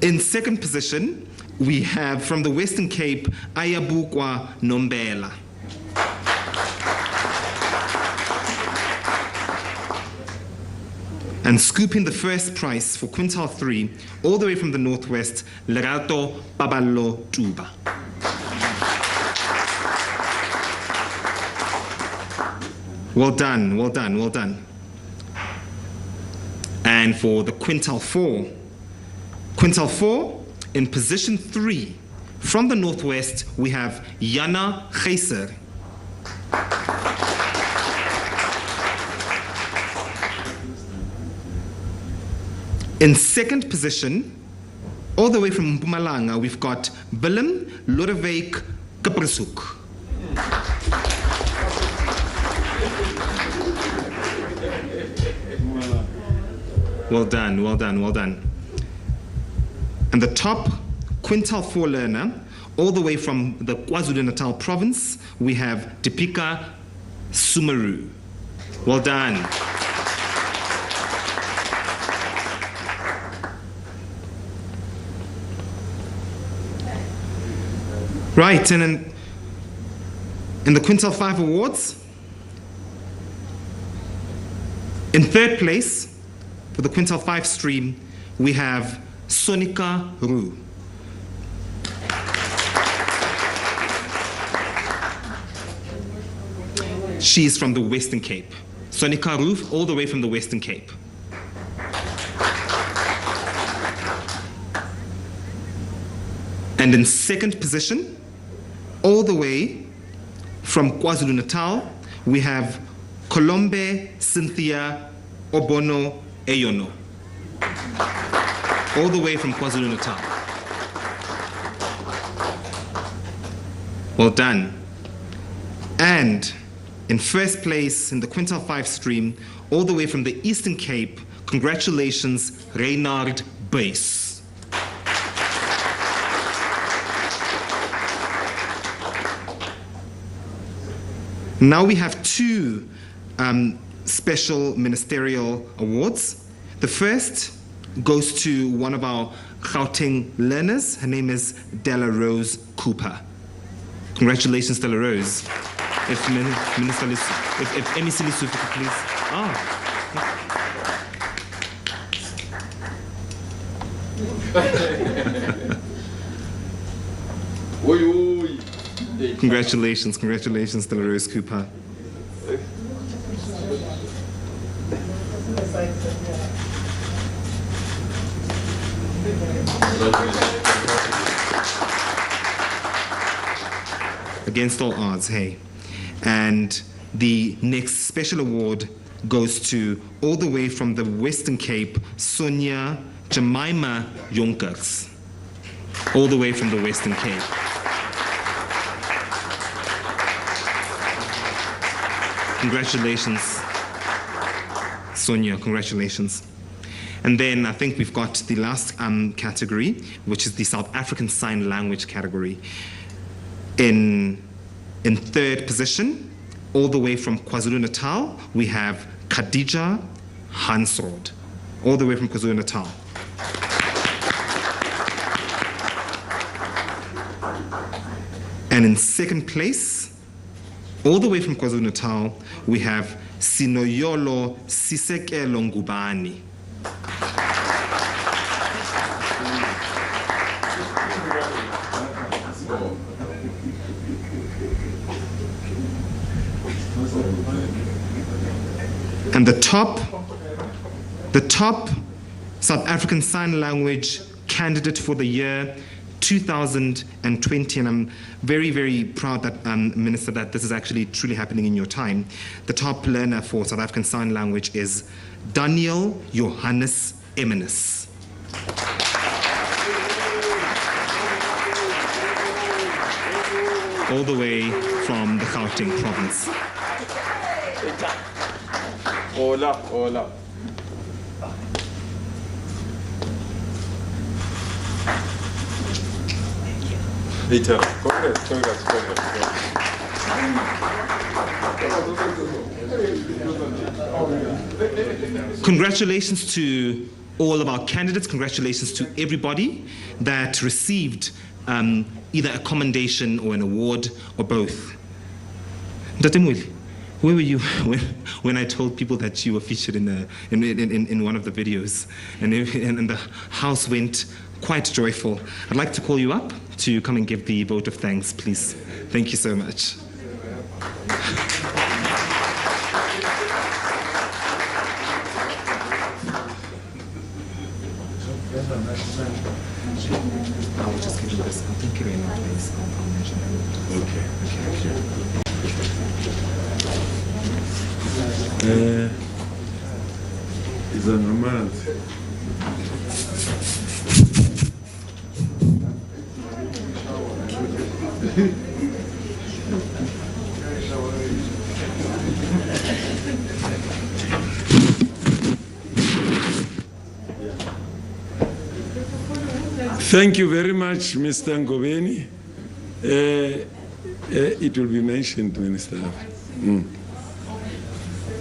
In second position, we have from the Western Cape, Ayabukwa Nombela. And scooping the first prize for quintile 3, all the way from the northwest, Lerato Babalo Tuba. Well done. And for the quintile 4, in position 3, from the northwest, we have Yana Geyser. In second position, all the way from Mpumalanga, we've got Willem Lodewijk Kaprishoek. Well done. And the top quintile 4 learner, all the way from the KwaZulu-Natal province, we have Deepika Sumaru. Well done. Right, and in the quintile 5 awards, in third place, for the quintile 5 stream, we have Sonika Roo. She's from the Western Cape. Sonika Roo, all the way from the Western Cape. And in second position, all the way from KwaZulu-Natal, we have Colombe Cynthia Obono Eyono. All the way from KwaZulu-Natal. Well done. And in first place in the Quintile 5 stream, all the way from the Eastern Cape, congratulations, Reynard Buys. Now we have two special ministerial awards. The first goes to one of our Gauteng learners. Her name is Della Rose Cooper. Congratulations, Della Rose. If Minister, if MEC Lesotho, please. Congratulations, congratulations, Della Rose Cooper. Against all odds, hey. And the next special award goes to, all the way from the Western Cape, Sonia Jemima Jonkers. All the way from the Western Cape. Congratulations, Sonia, congratulations. And then I think we've got the last category, which is the South African Sign Language category. In third position, all the way from KwaZulu-Natal, we have Khadija Hansrod, all the way from KwaZulu-Natal. And in second place, all the way from KwaZulu-Natal, we have Sinoyolo Sisekelo Ngubani. And the top South African Sign Language candidate for the year 2020, and I'm very, very proud that, Minister, that this is actually truly happening in your time. The top learner for South African Sign Language is Daniel Johannes Eminus. All the way from the Gauteng province. Hola, hola. Later. Congrats. Congratulations to all of our candidates. Congratulations to everybody that received either a commendation or an award or both. Ntatemweli, where were you when I told people that you were featured in one of the videos, and the house went quite joyful? I'd like to call you up to come and give the vote of thanks, please. Thank you so much. I will just give you this. I'll take it in my place. I'll mention it. Okay. Is a normal. Thank you very much, Mr. Ngobeni. It will be mentioned, Minister.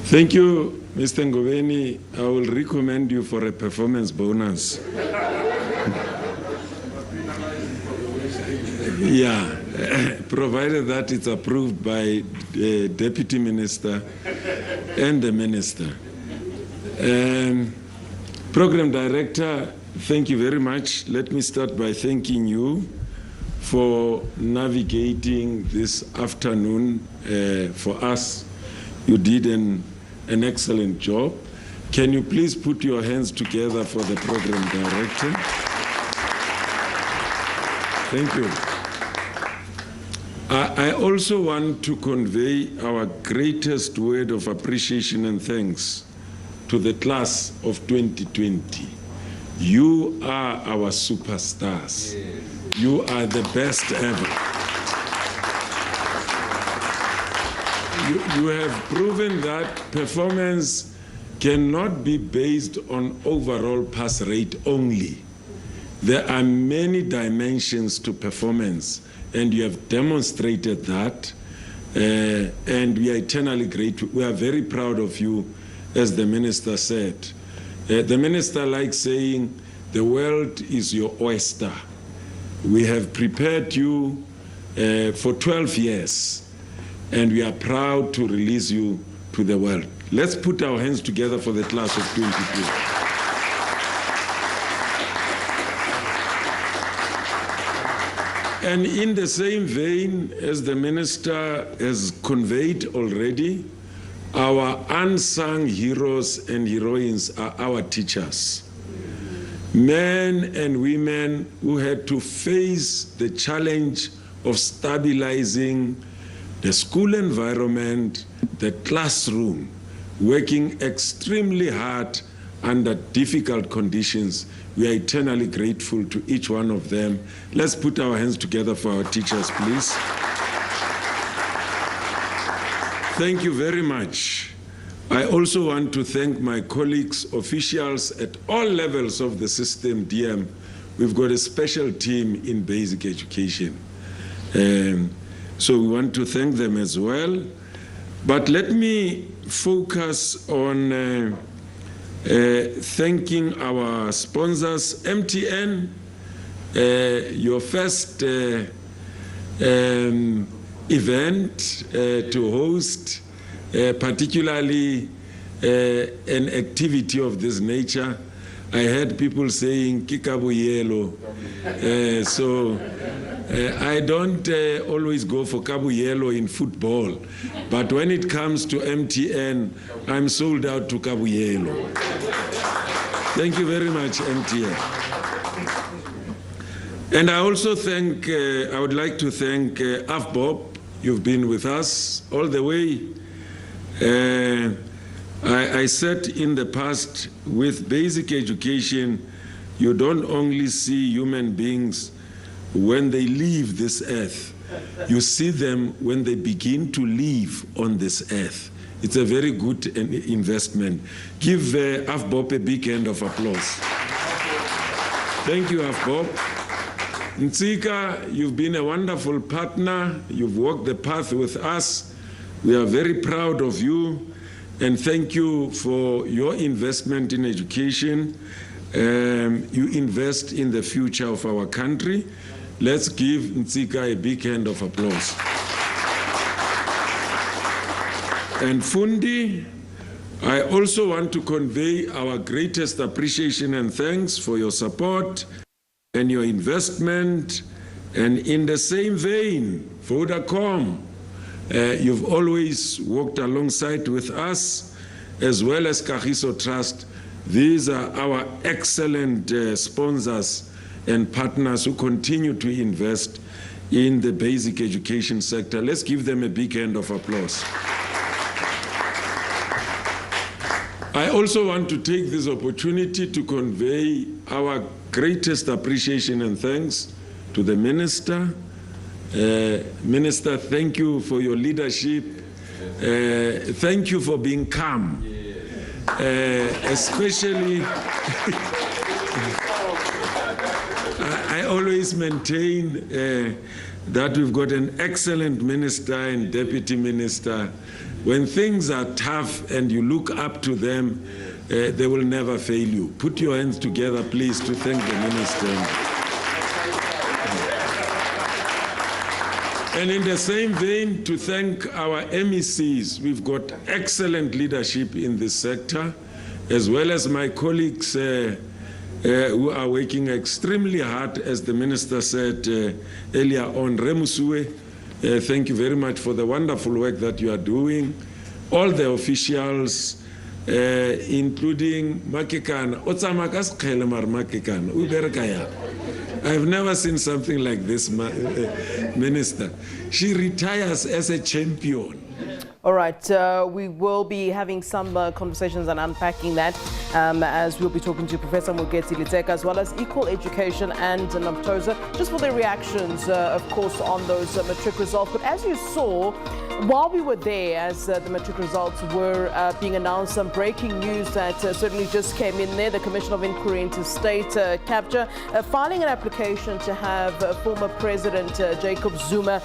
Thank you, Mr. Ngobeni. I will recommend you for a performance bonus. Yeah, provided that it's approved by the Deputy Minister and the Minister. Program Director, thank you very much. Let me start by thanking you for navigating this afternoon for us. You did an excellent job. Can you please put your hands together for the Program Director? Thank you. I also want to convey our greatest word of appreciation and thanks to the class of 2020. You are our superstars. You are the best ever. You have proven that performance cannot be based on overall pass rate only. There are many dimensions to performance, and you have demonstrated that, and we are eternally grateful. We are very proud of you, as the minister said. The minister likes saying, the world is your oyster. We have prepared you for 12 years, and we are proud to release you to the world. Let's put our hands together for the class of 2022. And in the same vein, as the minister has conveyed already, our unsung heroes and heroines are our teachers. Men and women who had to face the challenge of stabilizing the school environment, the classroom, working extremely hard under difficult conditions. We are eternally grateful to each one of them. Let's put our hands together for our teachers, please. Thank you very much. I also want to thank my colleagues, officials at all levels of the system, DM. We've got a special team in basic education. So we want to thank them as well. But let me focus on thanking our sponsors. MTN, your first event to host, particularly an activity of this nature. I heard people saying Kikabu Yellow. I don't always go for Kabu Yellow in football, but when it comes to MTN, I'm sold out to Kabu Yellow. Thank you very much, MTN. And I also thank, I would like to thank AFBOP. You've been with us all the way. I said in the past, with basic education, you don't only see human beings when they leave this earth, you see them when they begin to live on this earth. It's a very good investment. Give AFBOP a big hand of applause. Thank you, AFBOP. Ntsika, you've been a wonderful partner. You've walked the path with us. We are very proud of you, and thank you for your investment in education. You invest in the future of our country. Let's give Ntsika a big hand of applause. And Fundi, I also want to convey our greatest appreciation and thanks for your support and your investment. And in the same vein, Vodacom, you've always walked alongside with us, as well as Kagiso Trust. These are our excellent sponsors and partners who continue to invest in the basic education sector. Let's give them a big hand of applause. I also want to take this opportunity to convey our greatest appreciation and thanks to the Minister. Minister, thank you for your leadership. Thank you for being calm, especially I always maintain that we've got an excellent minister and deputy minister. When things are tough and you look up to them, they will never fail you. Put your hands together, please, to thank the minister. And in the same vein, to thank our MECs. We've got excellent leadership in this sector, as well as my colleagues who are working extremely hard, as the minister said earlier on. Remusue, thank you very much for the wonderful work that you are doing. All the officials, including Makekana. I've never seen something like this, Minister. She retires as a champion. All right, we will be having some conversations and unpacking that as we'll be talking to Professor Mugeti Liteka as well as Equal Education and Nomtoza, just for their reactions, of course, on those matric results. But as you saw, while we were there, as the matric results were being announced, some breaking news that certainly just came in there. The Commission of Inquiry into State Capture filing an application to have former President Jacob Zuma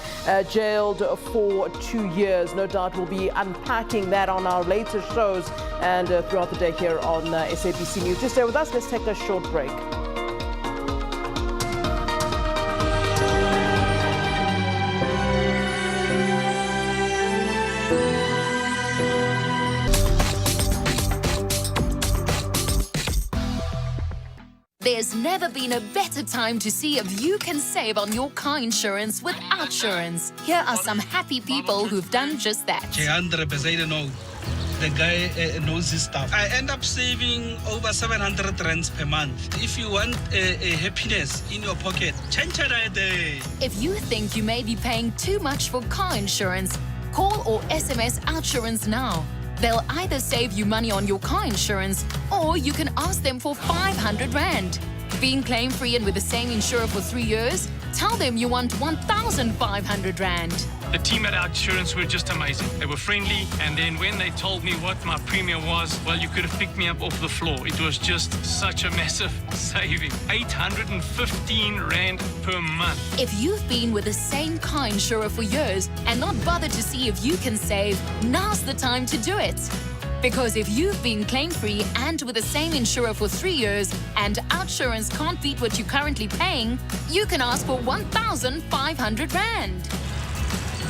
jailed for 2 years. No doubt we'll be unpacking that on our later shows and throughout the day here on SABC News. Just stay with us. Let's take a short break. There's never been a better time to see if you can save on your car insurance with Outsurance. Here are some happy people who've done just that. 100% know. The guy knows his stuff. I end up saving over 700 rands per month. If you want a happiness in your pocket, change it right there. If you think you may be paying too much for car insurance, call or SMS Outsurance now. They'll either save you money on your car insurance or you can ask them for 500 Rand. Being claim-free and with the same insurer for 3 years? Tell them you want 1,500 Rand. The team at Outsurance were just amazing. They were friendly, and then when they told me what my premium was, well, you could have picked me up off the floor. It was just such a massive saving. 815 Rand per month. If you've been with the same car insurer for years and not bothered to see if you can save, now's the time to do it. Because if you've been claim-free and with the same insurer for 3 years and Outsurance can't beat what you're currently paying, you can ask for 1,500 Rand.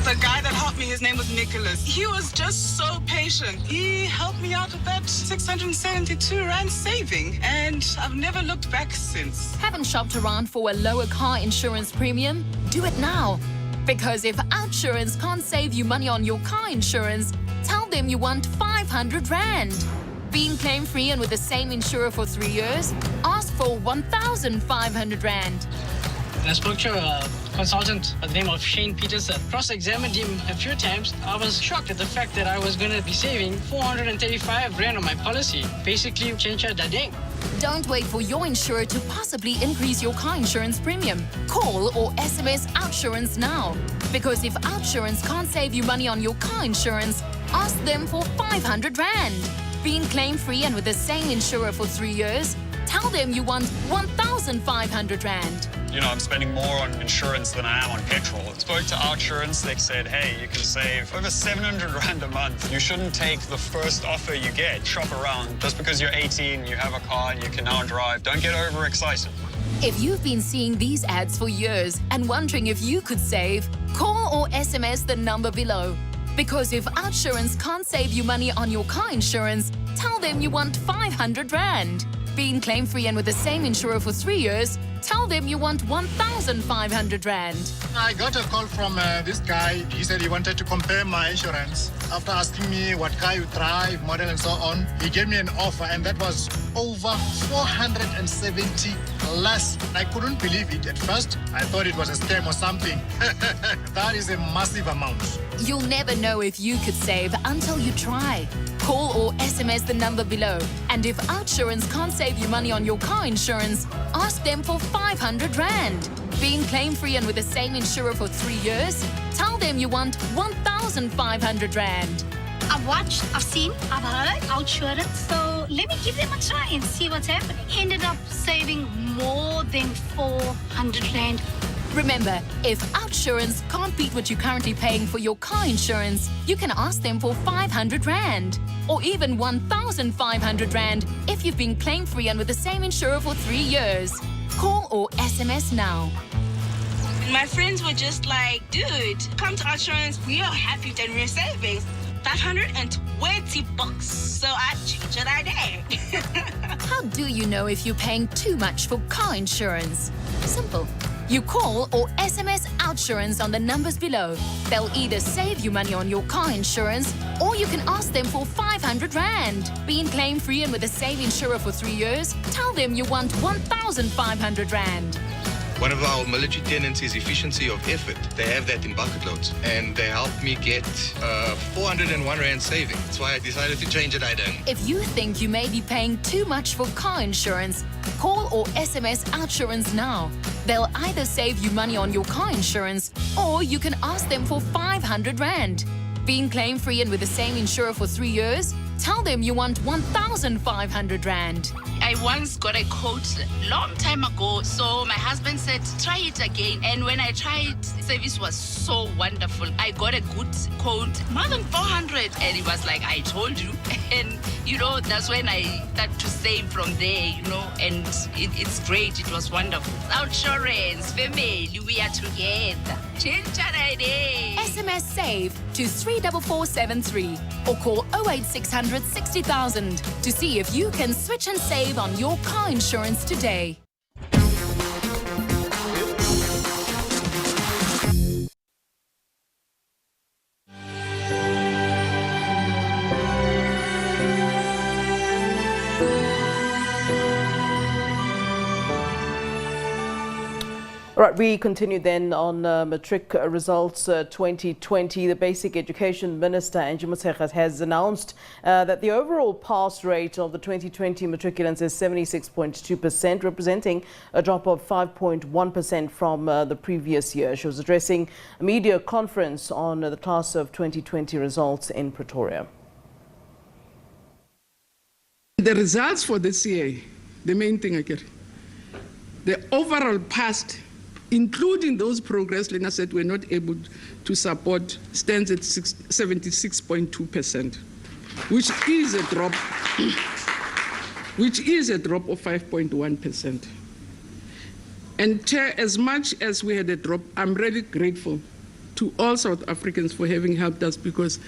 The guy that helped me, his name was Nicholas. He was just so patient. He helped me out with that 672 Rand saving, and I've never looked back since. Haven't shopped around for a lower car insurance premium? Do it now. Because if Outsurance can't save you money on your car insurance, tell them you want 500 Rand. Being claim-free and with the same insurer for 3 years, ask for 1,500 Rand. I spoke to a consultant by the name of Shane Peterson. Cross-examined him a few times. I was shocked at the fact that I was going to be saving 435 Rand on my policy. Basically, chencha dadeng. Don't wait for your insurer to possibly increase your car insurance premium. Call or SMS Outsurance now. Because if Outsurance can't save you money on your car insurance, ask them for 500 Rand. Being claim-free and with the same insurer for 3 years, tell them you want 1,500 Rand. You know, I'm spending more on insurance than I am on petrol. I spoke to Outsurance. They said, hey, you can save over 700 Rand a month. You shouldn't take the first offer you get. Shop around. Just because you're 18, you have a car, and you can now drive. Don't get overexcited. If you've been seeing these ads for years and wondering if you could save, call or SMS the number below. Because if Outsurance can't save you money on your car insurance, tell them you want 500 Rand. Being claim-free and with the same insurer for 3 years, tell them you want 1,500 Rand. I got a call from this guy. He said he wanted to compare my insurance. After asking me what car you drive, model and so on, he gave me an offer and that was over 470 less. I couldn't believe it at first. I thought it was a scam or something. That is a massive amount. You'll never know if you could save until you try. Call or SMS the number below. And if Outsurance can't save you money on your car insurance, ask them for 500 Rand. Being claim-free and with the same insurer for 3 years, tell them you want 1,500 Rand. I've watched, I've seen, I've heard Outsurance, so let me give them a try and see what's happening. Ended up saving more than 400 Rand. Remember, if Outsurance can't beat what you're currently paying for your car insurance, you can ask them for 500 Rand. Or even 1,500 Rand if you've been claim-free and with the same insurer for 3 years. Call or SMS now. My friends were just like, dude, come to Outsurance. We are happy that we're saving 520 bucks. So I changed it idea. How do you know if you're paying too much for car insurance? Simple. You call or SMS Outsurance on the numbers below. They'll either save you money on your car insurance or you can ask them for 500 Rand. Being claim-free and with the same insurer for 3 years, tell them you want 1,500 Rand. One of our military tenets is efficiency of effort. They have that in bucket loads, and they helped me get 401 Rand saving. That's why I decided to change it, I don't. If you think you may be paying too much for car insurance, call or SMS Outsurance now. They'll either save you money on your car insurance, or you can ask them for 500 Rand. Been claim-free and with the same insurer for 3 years? Tell them you want 1,500 Rand. I once got a quote long time ago, so my husband said, try it again. And when I tried, service was so wonderful. I got a good quote, more than 400. And it was like, I told you. And, you know, that's when I started to save from there, you know, and it's great. It was wonderful. Outsurance, family, we are together. SMS SAVE to 34473 or call 08600 60,000 to see if you can switch and save on your car insurance today. All right, we continue then on Matric results 2020. The Basic Education Minister, Angie Motshekga, has announced that the overall pass rate of the 2020 matriculants is 76.2%, representing a drop of 5.1% from the previous year. She was addressing a media conference on the class of 2020 results in Pretoria. The results for this year, the main thing I get, the overall passed, including those progress learners that were not able to support, stands at 76.2%, which is a drop, of 5.1%. And Chair, as much as we had a drop, I'm really grateful to all South Africans for having helped us, because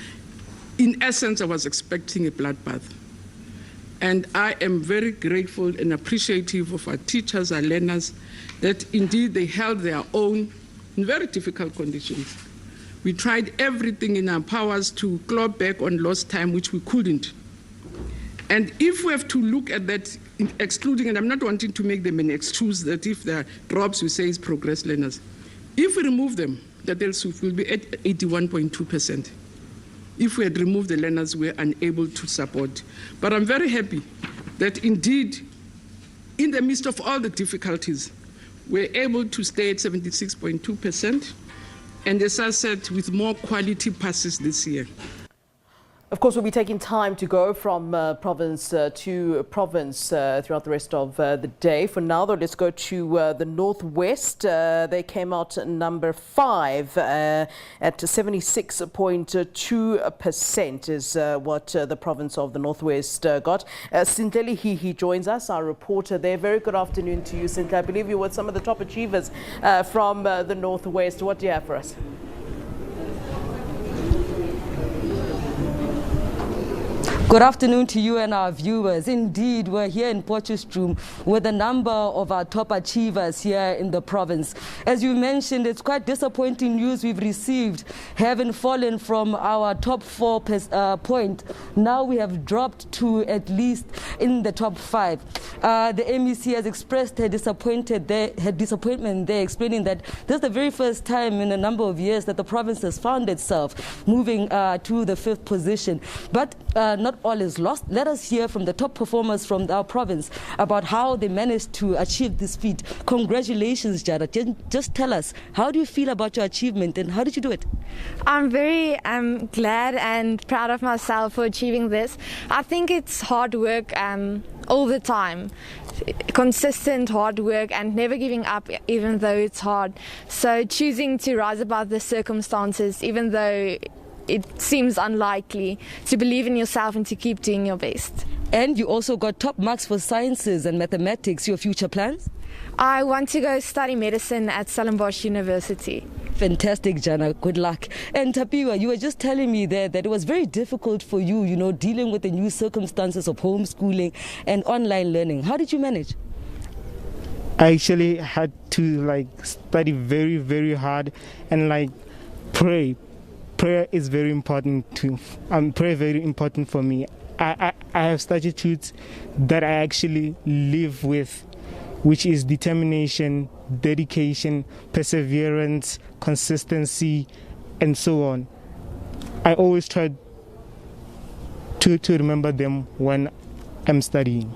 in essence, I was expecting a bloodbath. And I am very grateful and appreciative of our teachers, our learners, that indeed they held their own in very difficult conditions. We tried everything in our powers to claw back on lost time, which we couldn't. And if we have to look at that, excluding, and I'm not wanting to make them an excuse that if there are drops, we say it's progress learners. If we remove them, that will be at 81.2%. If we had removed the learners, we were unable to support. But I'm very happy that indeed, in the midst of all the difficulties, we're able to stay at 76.2%, and as I said, with more quality passes this year. Of course, we'll be taking time to go from province to province throughout the rest of the day. For now, though, let's go to the Northwest. They came out number 5 at 76.2% is what the province of the Northwest got. Sintleli he joins us, our reporter there. Very good afternoon to you, Sintleli. I believe you were some of the top achievers from the Northwest. What do you have for us? Good afternoon to you and our viewers. Indeed, we're here in Potchefstroom with a number of our top achievers here in the province. As you mentioned, it's quite disappointing news we've received, having fallen from our top 4 point. Now we have dropped to at least in the top 5. The MEC has expressed her disappointment there, explaining that this is the very first time in a number of years that the province has found itself moving to the 5th position. But not all is lost. Let us hear from the top performers from our province about how they managed to achieve this feat. Congratulations, Jada. Just tell us, how do you feel about your achievement and how did you do it? I'm very glad and proud of myself for achieving this. I think it's hard work all the time. Consistent hard work and never giving up even though it's hard. So choosing to rise above the circumstances even though it seems unlikely, to believe in yourself and to keep doing your best. And you also got top marks for sciences and mathematics. Your future plans? I want to go study medicine at Stellenbosch University. Fantastic, Jana. Good luck. And Tapiwa, you were just telling me there that it was very difficult for you, dealing with the new circumstances of homeschooling and online learning. How did you manage? I actually had to study very, very hard and pray. Prayer is very important too. Prayer very important for me. I have statutes that I actually live with which is determination, dedication, perseverance, consistency, and so on. I always try to remember them when I'm studying.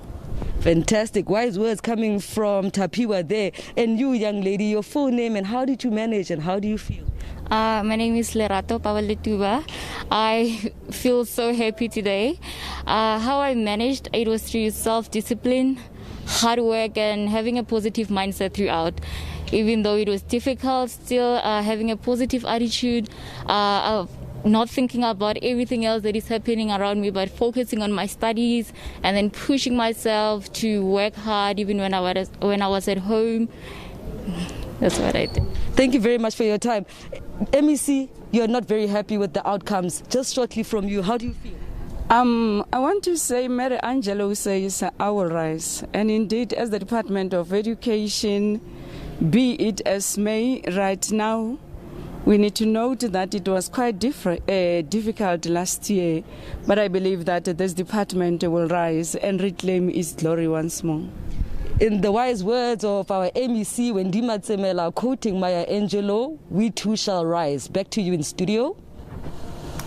Fantastic. Wise words coming from Tapiwa there. And you, young lady, your full name and how did you manage and how do you feel? My name is Lerato Pawaletuba. I feel so happy today. How I managed, it was through self-discipline, hard work, and having a positive mindset throughout. Even though it was difficult, still having a positive attitude, not thinking about everything else that is happening around me, but focusing on my studies and then pushing myself to work hard even when I was at home. That's what I did. Thank you very much for your time. MEC, you're not very happy with the outcomes. Just shortly from you, how do you feel? I want to say Mary Angelo says I will rise. And indeed, as the Department of Education, be it as may, right now, we need to note that it was quite difficult last year, but I believe that this department will rise and reclaim its glory once more. In the wise words of our MEC, Wendima Tsemela, quoting Maya Angelou, we too shall rise. Back to you in studio.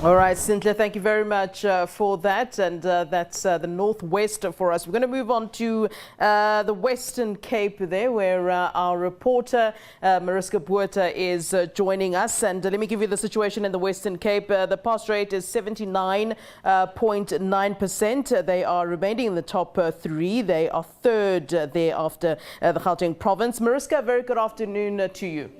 All right, Cynthia, thank you very much for that. And that's the Northwest for us. We're going to move on to the Western Cape there, where our reporter, Mariska Buerta, is joining us. And let me give you the situation in the Western Cape. The pass rate is 79.9%. They are remaining in the top three. They are third thereafter the Gauteng province. Mariska, very good afternoon to you.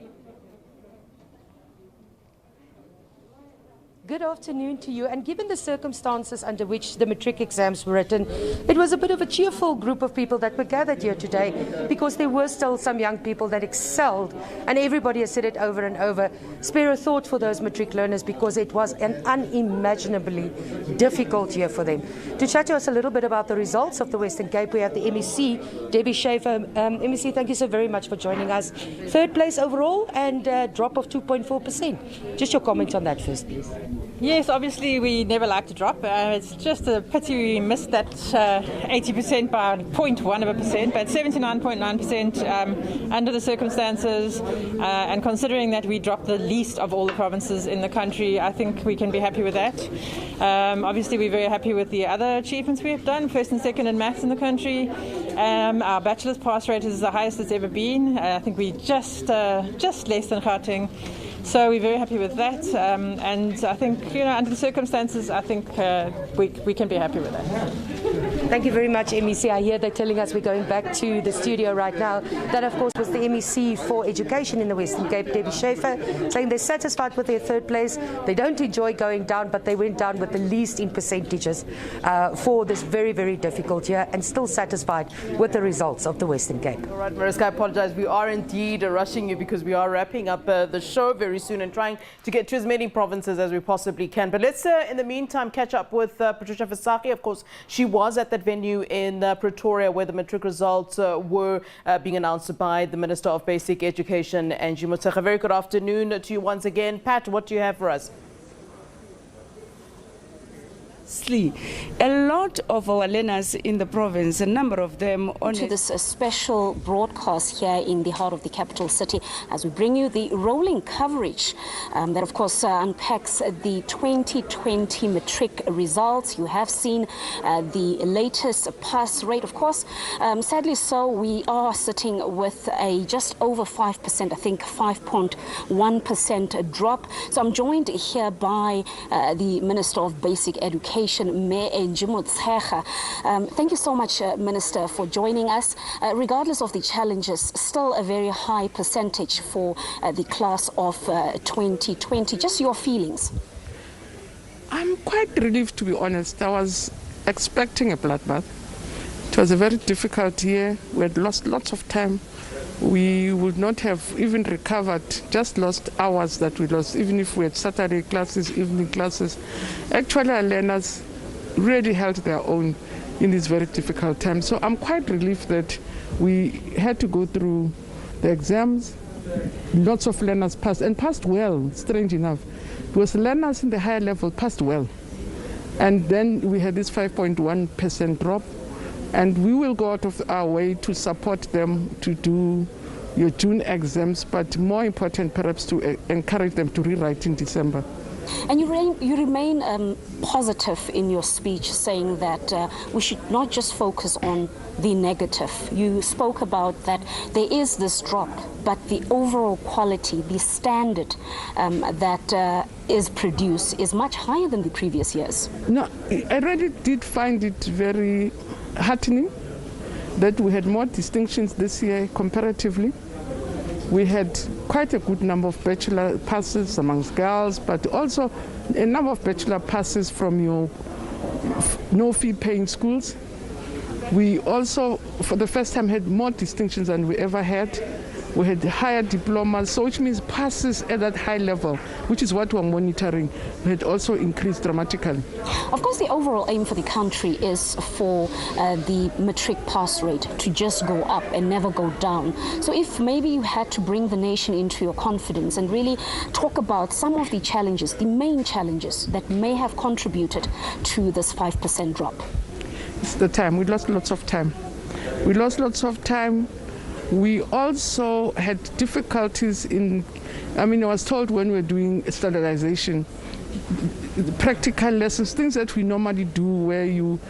Good afternoon to you. And given the circumstances under which the matric exams were written, it was a bit of a cheerful group of people that were gathered here today because there were still some young people that excelled. And everybody has said it over and over. Spare a thought for those matric learners because it was an unimaginably difficult year for them. To chat to us a little bit about the results of the Western Cape, we have the MEC, Debbie Schaefer. MEC, thank you so very much for joining us. Third place overall and a drop of 2.4%. Just your comments on that first, please. Yes, obviously we never like to drop. It's just a pity we missed that 80% by 0.1%, but 79.9% under the circumstances and considering that we dropped the least of all the provinces in the country, I think we can be happy with that. Obviously we're very happy with the other achievements we have done, first and second in maths in the country. Our bachelor's pass rate is the highest it's ever been. I think we just less than Gauteng. So we're very happy with that, and I think, under the circumstances, I think we can be happy with that. Thank you very much, MEC. I hear they're telling us we're going back to the studio right now. That, of course, was the MEC for Education in the Western Cape, Debbie Schaefer, saying they're satisfied with their third place. They don't enjoy going down, but they went down with the least in percentages for this very, very difficult year, and still satisfied with the results of the Western Cape. All right, Mariska, I apologize. We are indeed rushing you because we are wrapping up the show very soon and trying to get to as many provinces as we possibly can. But let's, in the meantime, catch up with Patricia Fasaki. Of course, she was at that venue in Pretoria where the matric results were being announced by the Minister of Basic Education, Angie Motshekga. Very good afternoon to you once again. Pat, what do you have for us? A lot of our learners in the province, a number of them on to this special broadcast here in the heart of the capital city as we bring you the rolling coverage that of course unpacks the 2020 matric results. You have seen the latest pass rate, of course. Sadly so, we are sitting with a just over 5%, I think 5.1% drop. So I'm joined here by the Minister of Basic Education, Mayor Angie Motshekga. Thank you so much, Minister, for joining us. Regardless of the challenges, still a very high percentage for the class of 2020. Just your feelings. I'm quite relieved, to be honest. I was expecting a bloodbath. It was a very difficult year. We had lost lots of time. We would not have even recovered, just lost hours that we lost, even if we had Saturday classes, evening classes. Actually, our learners really held their own in this very difficult time. So I'm quite relieved that we had to go through the exams. Lots of learners passed, and passed well, strange enough. Because learners in the higher level passed well. And then we had this 5.1% drop. And we will go out of our way to support them to do your June exams, but more important perhaps to encourage them to rewrite in December. And you remain positive in your speech, saying that we should not just focus on the negative. You spoke about that there is this drop, but the overall quality, the standard that is produced is much higher than the previous years. No, I really did find it very heartening that we had more distinctions this year comparatively. We had quite a good number of bachelor passes amongst girls, but also a number of bachelor passes from your no-fee paying schools. We also, for the first time, had more distinctions than we ever had. We had higher diplomas, so which means passes at that high level, which is what we're monitoring, had also increased dramatically. Of course, the overall aim for the country is for the matric pass rate to just go up and never go down. So if maybe you had to bring the nation into your confidence and really talk about some of the challenges, the main challenges that may have contributed to this 5% drop. It's the time. We lost lots of time. We lost lots of time. We also had difficulties in, I was told when we were doing standardization, practical lessons, things that we normally do where you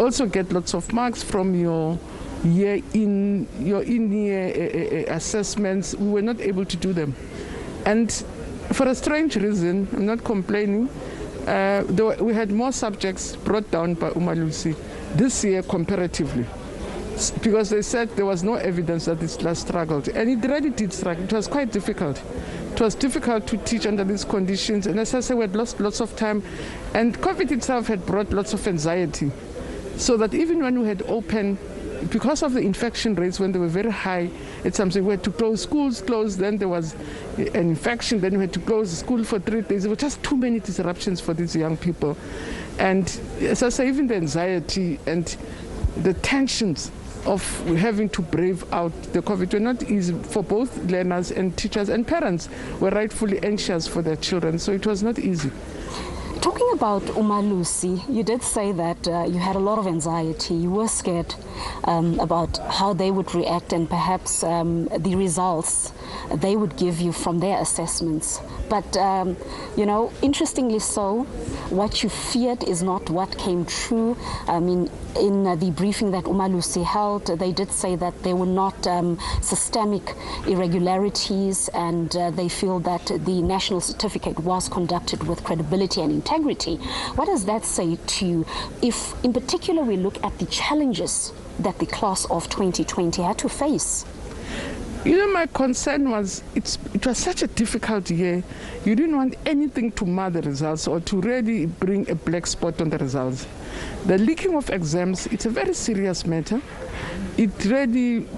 also get lots of marks from your in-year assessments. We were not able to do them. And for a strange reason, I'm not complaining, we had more subjects brought down by Umalusi this year comparatively, because they said there was no evidence that this class struggled, and it really did struggle. It was quite difficult. It was difficult to teach under these conditions, and as I said, we had lost lots of time, and COVID itself had brought lots of anxiety, so that even when we had open, because of the infection rates when they were very high, it's something we had to close schools, then there was an infection, then we had to close the school for 3 days. There were just too many disruptions for these young people. And as I say, even the anxiety and the tensions of having to brave out the COVID were not easy for both learners and teachers, and parents were rightfully anxious for their children, so it was not easy. Talking about Umalusi, you did say that you had a lot of anxiety. You were scared about how they would react and perhaps the results they would give you from their assessments. But, interestingly so, what you feared is not what came true. In the briefing that Umalusi held, they did say that there were not systemic irregularities, and they feel that the national certificate was conducted with credibility and integrity. What does that say to you if, in particular, we look at the challenges that the class of 2020 had to face? My concern was it was such a difficult year. You didn't want anything to mar the results or to really bring a black spot on the results. The leaking of exams, it's a very serious matter. It really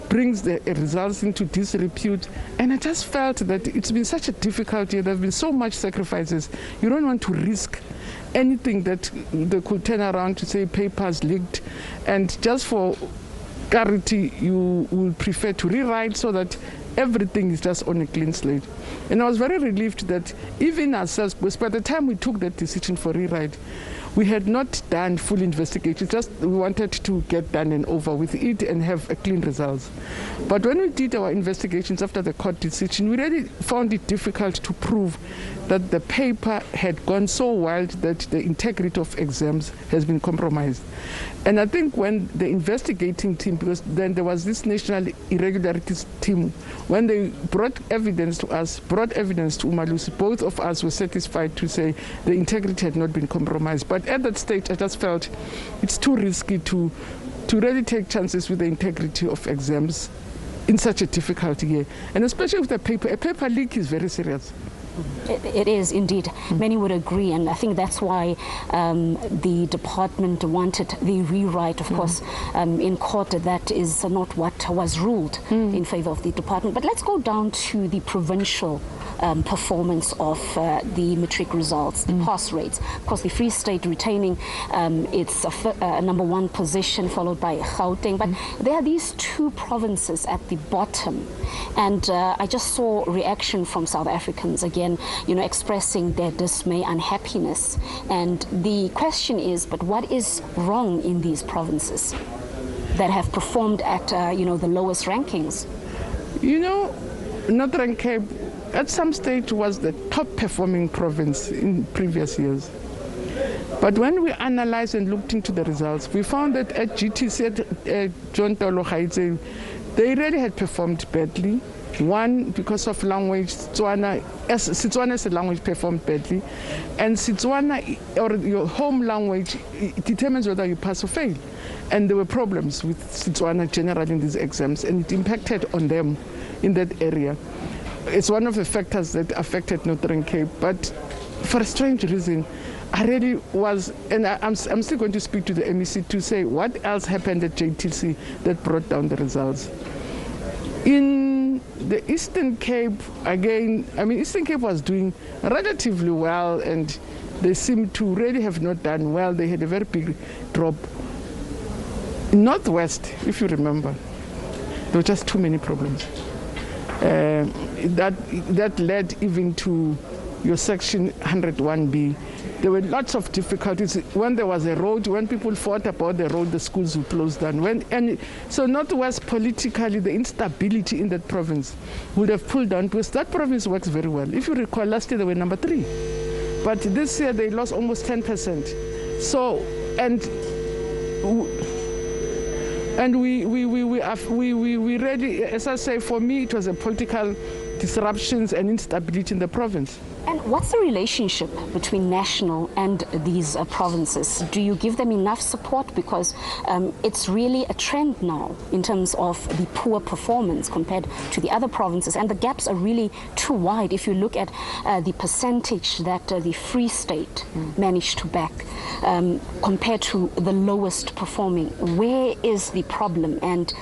brings the results into disrepute, and I just felt that it's been such a difficult year. There have been so much sacrifices. You don't want to risk anything that they could turn around to say papers leaked, and just for clarity, you would prefer to rewrite so that everything is just on a clean slate. And I was very relieved that even ourselves, because by the time we took that decision for rewrite, we had not done full investigation, just we wanted to get done and over with it and have a clean results. But when we did our investigations after the court decision, we really found it difficult to prove that the paper had gone so wild that the integrity of exams has been compromised. And I think when the investigating team, because then there was this national irregularities team, when they brought evidence to us, brought evidence to Umalusi, both of us were satisfied to say the integrity had not been compromised. But at that stage, I just felt it's too risky to really take chances with the integrity of exams in such a difficult year. And especially with a paper leak is very serious. It is indeed. Many would agree, and I think that's why the department wanted the rewrite. Of course, in court, that is not what was ruled in favor of the department. But let's go down to the provincial performance of the matric results, the pass rates. Of course, the Free State retaining its number one position, followed by Gauteng. But there are these two provinces at the bottom, and I just saw reaction from South Africans again, expressing their dismay, unhappiness. And the question is, but what is wrong in these provinces? that have performed at, the lowest rankings? Northern Cape at some stage was the top performing province in previous years. But when we analyzed and looked into the results, we found that at GTC, John Tolo Haidze, they really had performed badly. One, because of language, Setswana as a language performed badly. And Setswana, or your home language, it determines whether you pass or fail. And there were problems with Setswana generally in these exams, and it impacted on them in that area. It's one of the factors that affected Northern Cape. But for a strange reason, I really was, and I'm still going to speak to the MEC to say what else happened at JTC that brought down the results. In the Eastern Cape, again, Eastern Cape was doing relatively well, and they seem to really have not done well. They had a very big drop. Northwest, if you remember, there were just too many problems. That led even to your section 101B. There were lots of difficulties. When there was a road, when people fought about the road, the schools would close down. So Northwest, politically, the instability in that province would have pulled down, because that province works very well. If you recall, last year they were number 3. But this year they lost almost 10%. So, and we really, as I say, for me, it was a political disruptions and instability in the province. And what's the relationship between national and these provinces? Do you give them enough support? Because it's really a trend now in terms of the poor performance compared to the other provinces, and the gaps are really too wide. If you look at the percentage that the Free State managed to back compared to the lowest performing, where is the problem? And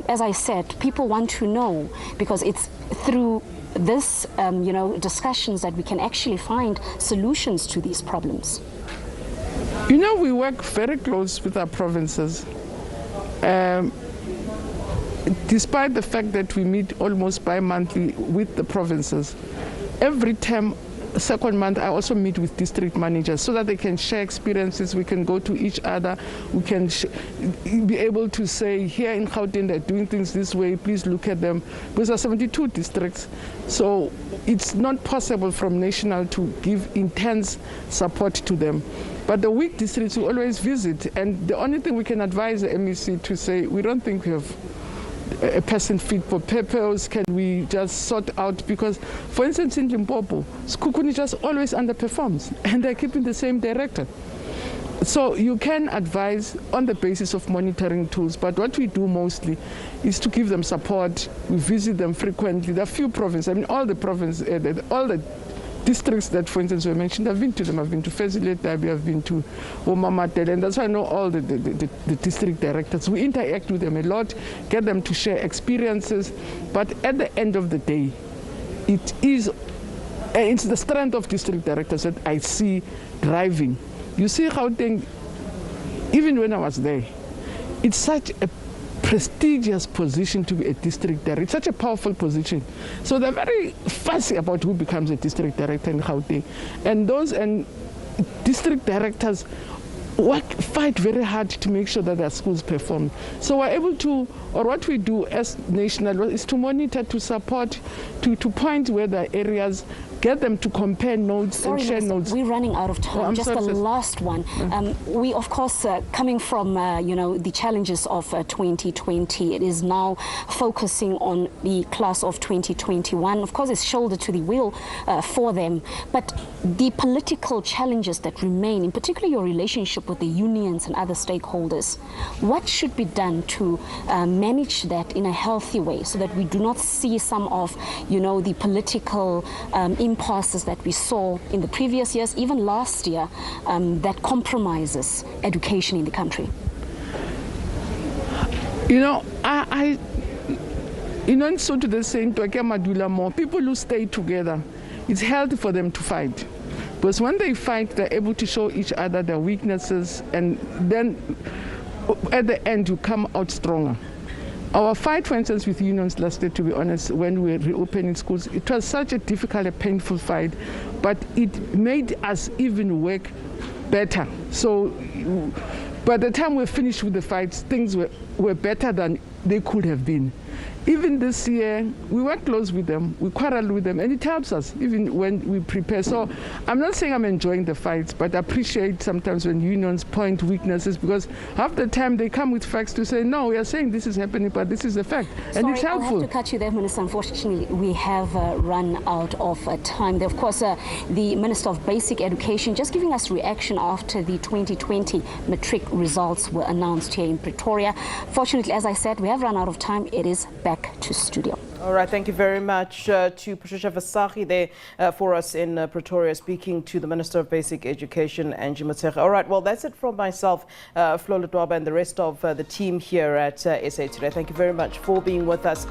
as I said, people want to know, because it's through this, discussions that we can actually find solutions to these problems. We work very close with our provinces. Despite the fact that we meet almost bi-monthly with the provinces, every term, second month, I also meet with district managers so that they can share experiences. We can go to each other. We can be able to say, here in Gauteng, they're doing things this way. Please look at them. Because there are 72 districts. So it's not possible from national to give intense support to them. But the weak districts we always visit. And the only thing we can advise the MEC to say, we don't think we have a person fit for purpose. Can we just sort out? Because, for instance, in Limpopo, Skukuni just always underperforms, and they're keeping the same director. So you can advise on the basis of monitoring tools, but what we do mostly is to give them support. We visit them frequently. There are few provinces, all the provinces, all the districts that, for instance, were mentioned, I've been to them. I've been to Fezile, I've been to Omamatel, and that's why I know all the district directors. We interact with them a lot, get them to share experiences, but at the end of the day, it's the strength of district directors that I see driving. You see Gauteng, even when I was there, it's such a prestigious position to be a district director. It's such a powerful position. So they're very fussy about who becomes a district director in Gauteng. And district directors fight very hard to make sure that their schools perform. So we're able to, or what we do as national is to monitor, to support, to point where there are areas, get them to compare notes and share notes. We're running out of time. Just the last one. We, of course, coming from the challenges of 2020, it is now focusing on the class of 2021. Of course, it's shoulder to the wheel for them. But the political challenges that remain, in particular your relationship with the unions and other stakeholders, what should be done to manage that in a healthy way so that we do not see some of, the political impasses that we saw in the previous years, even last year, that compromises education in the country? In so to the saying, people who stay together, it's healthy for them to fight. Because when they fight, they're able to show each other their weaknesses, and then at the end, you come out stronger. Our fight, for instance, with unions last year, to be honest, when we were reopening schools, it was such a difficult and painful fight, but it made us even work better. So by the time we finished with the fights, things were were better than they could have been. Even this year, we work close with them, we quarrel with them, and it helps us even when we prepare. So I'm not saying I'm enjoying the fights, but I appreciate sometimes when unions point weaknesses, because half the time they come with facts to say, no, we are saying this is happening, but this is a fact. And it's helpful. I have to cut you there, Minister. Unfortunately, we have run out of time. There, of course, the Minister of Basic Education just giving us reaction after the 2020 Matric results were announced here in Pretoria. Fortunately, as I said, we have run out of time. It is back to studio. All right, thank you very much to Patricia Vasahi there for us in Pretoria, speaking to the Minister of Basic Education, Angie Motshekga. All right, well, that's it from myself, Flo Ledwaba, and the rest of the team here at SA Today. Thank you very much for being with us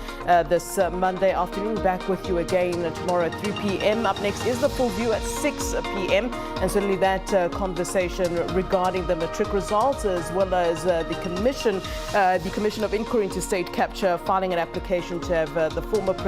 this Monday afternoon. Back with you again tomorrow at 3 p.m. Up next is the full view at 6 p.m. And certainly that conversation regarding the Matric results, as well as the Commission of Inquiry into State Capture filing an application to have the former